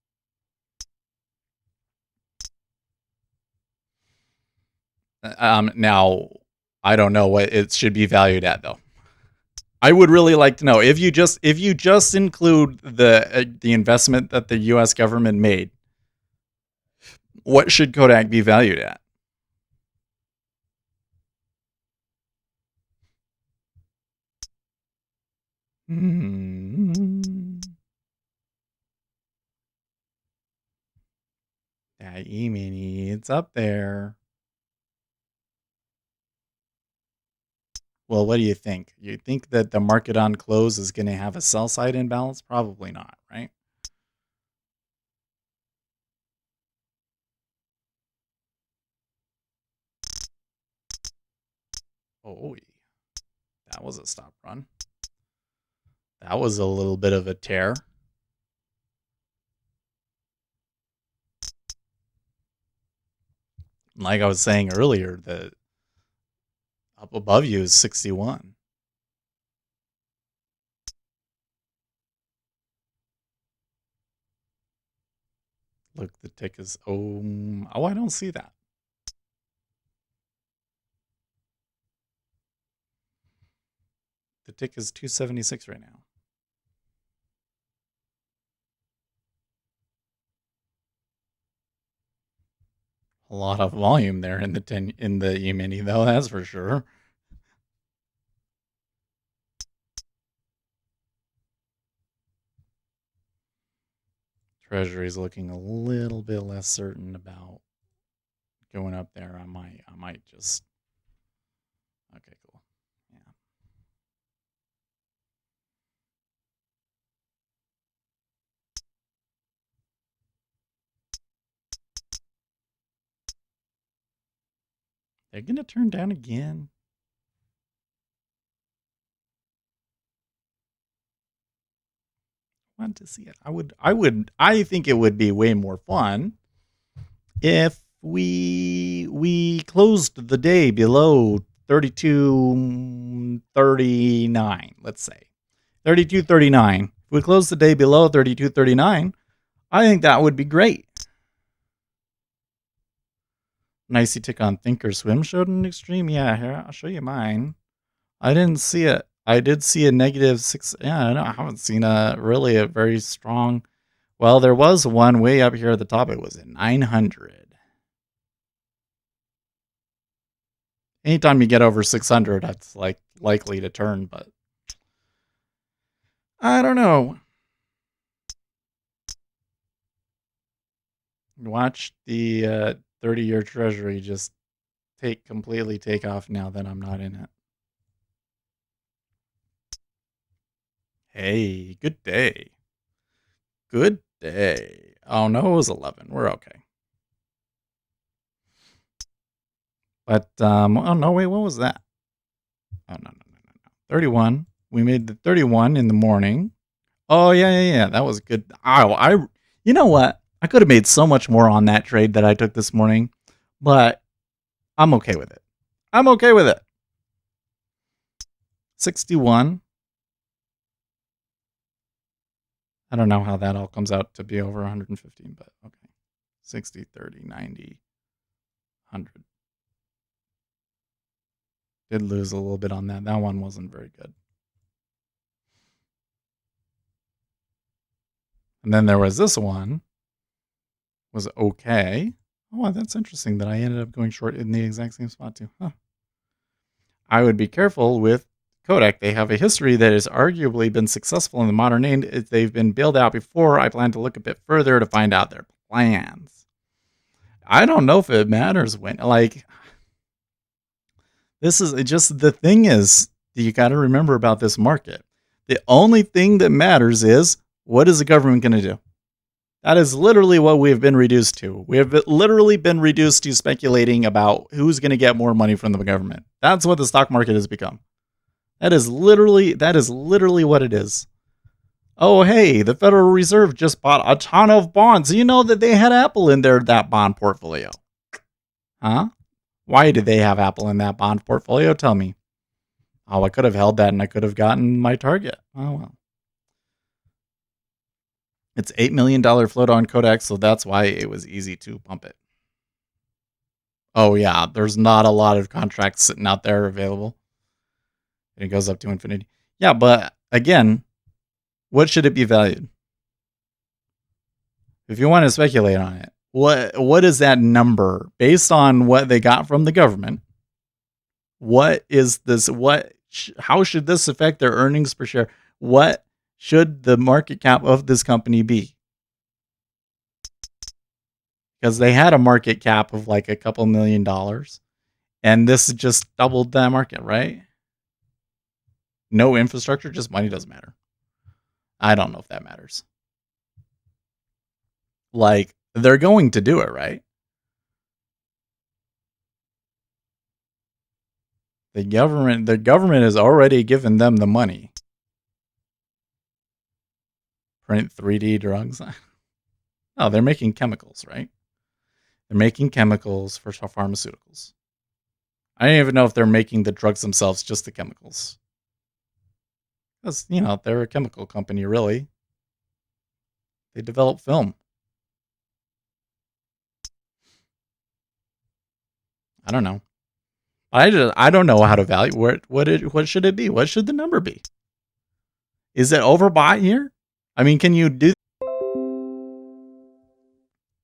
I don't know what it should be valued at, though. I would really like to know if you just include the investment that the U.S. government made. What should Kodak be valued at? That E-mini, it's up there. Well, what do you think? You think that the market on close is going to have a sell side imbalance? Probably not, right? Oh, that was a stop run. That was a little bit of a tear. Like I was saying earlier, the up above you is 61. Look, the tick is, oh, I don't see that. The tick is 276 right now. A lot of volume there in the E-mini, though, that's for sure. Treasury's looking a little bit less certain about going up there. I might just. Okay, cool. Yeah. They're gonna turn down again. want to see it. I think it would be way more fun if we closed the day below 32.39, let's say. 32.39. If we close the day below 32.39, I think that would be great. Nicey tick on Thinkorswim showed an extreme. Yeah, here, I'll show you mine. I didn't see it. I did see a -6. Yeah, I haven't seen a very strong. Well, there was one way up here at the top. It was at 900. Anytime you get over 600, that's like likely to turn, but I don't know. Watch the 30-year treasury just completely take off now that I'm not in it. Hey, good day. Good day. Oh, no, it was 11. We're okay. But, oh, no, wait, what was that? Oh, no. 31. We made the 31 in the morning. Oh, yeah. That was good. Oh, you know what? I could have made so much more on that trade that I took this morning, but I'm okay with it. 61. I don't know how that all comes out to be over 115, but okay. 60, 30, 90, 100. Did lose a little bit on that. That one wasn't very good. And then there was this one. Was okay. Oh, that's interesting that I ended up going short in the exact same spot too. Huh. I would be careful with Kodak. They have a history that has arguably been successful in the modern age. They've been bailed out before. I plan to look a bit further to find out their plans. I don't know if it matters when, this is just, the thing is, you got to remember about this market. The only thing that matters is, what is the government going to do? That is literally what we have been reduced to. We have literally been reduced to speculating about who's going to get more money from the government. That's what the stock market has become. That is literally what it is. Oh, hey, the Federal Reserve just bought a ton of bonds. You know that they had Apple in that bond portfolio. Huh? Why did they have Apple in that bond portfolio? Tell me. Oh, I could have held that and I could have gotten my target. Oh, well. It's $8 million float on Kodak, so that's why it was easy to pump it. Oh, yeah, there's not a lot of contracts sitting out there available. And it goes up to infinity. Yeah, but again, what should it be valued? If you want to speculate on it, what is that number based on what they got from the government? What is this? How should this affect their earnings per share? What should the market cap of this company be? Because they had a market cap of like a couple $1 million, and this just doubled that market, right? No infrastructure, just money doesn't matter. I don't know if that matters. Like, they're going to do it, right? The government has already given them the money. Print 3D drugs. Oh, they're making chemicals, right? They're making chemicals for pharmaceuticals. I don't even know if they're making the drugs themselves, just the chemicals. Because, they're a chemical company, really. They develop film. I don't know. I don't know how to value what should it be? What should the number be? Is it overbought here? I mean, can you do?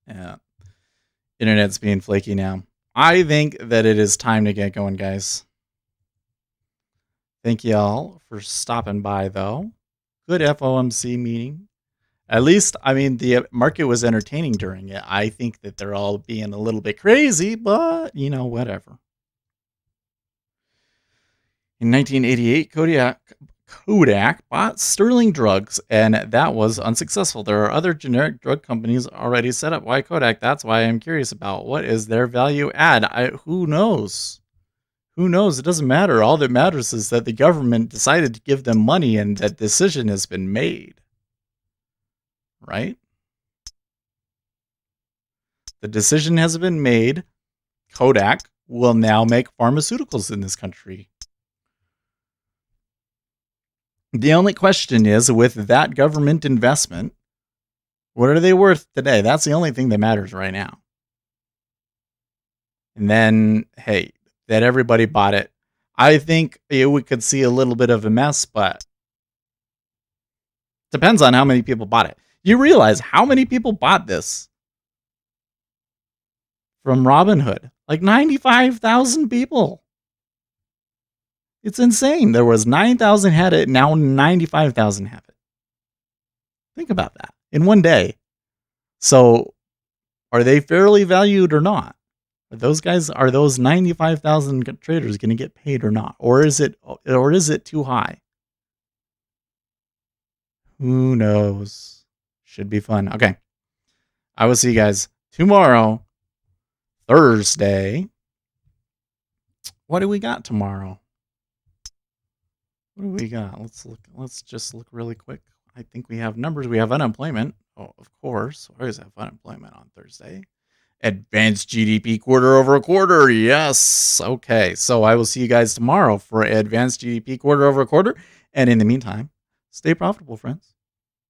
Yeah. Internet's being flaky now. I think that it is time to get going, guys. Thank y'all for stopping by, though. Good FOMC meeting. At least, the market was entertaining during it. I think that they're all being a little bit crazy, but, whatever. In 1988, Kodak bought Sterling Drugs, and that was unsuccessful. There are other generic drug companies already set up. Why Kodak? That's why I'm curious about what is their value add. Who knows? Who knows? It doesn't matter. All that matters is that the government decided to give them money and that decision has been made. right? The decision has been made. Kodak will now make pharmaceuticals in this country. The only question is, with that government investment, what are they worth today? That's the only thing that matters right now. And then, hey, that everybody bought it. I think we could see a little bit of a mess, but depends on how many people bought it. You realize how many people bought this from Robinhood? Like 95,000 people. It's insane. There was 9,000 had it, now 95,000 have it. Think about that in one day. So, are they fairly valued or not? Are those 95,000 traders going to get paid or not? Or is it too high? Who knows? Should be fun. Okay. I will see you guys tomorrow, Thursday. What do we got tomorrow? What do we got? Let's just look really quick. I think we have numbers. We have unemployment. Oh, of course. We always have unemployment on Thursday. Advanced GDP quarter over quarter. Yes. Okay. So I will see you guys tomorrow for advanced GDP quarter over quarter. And in the meantime, stay profitable, friends.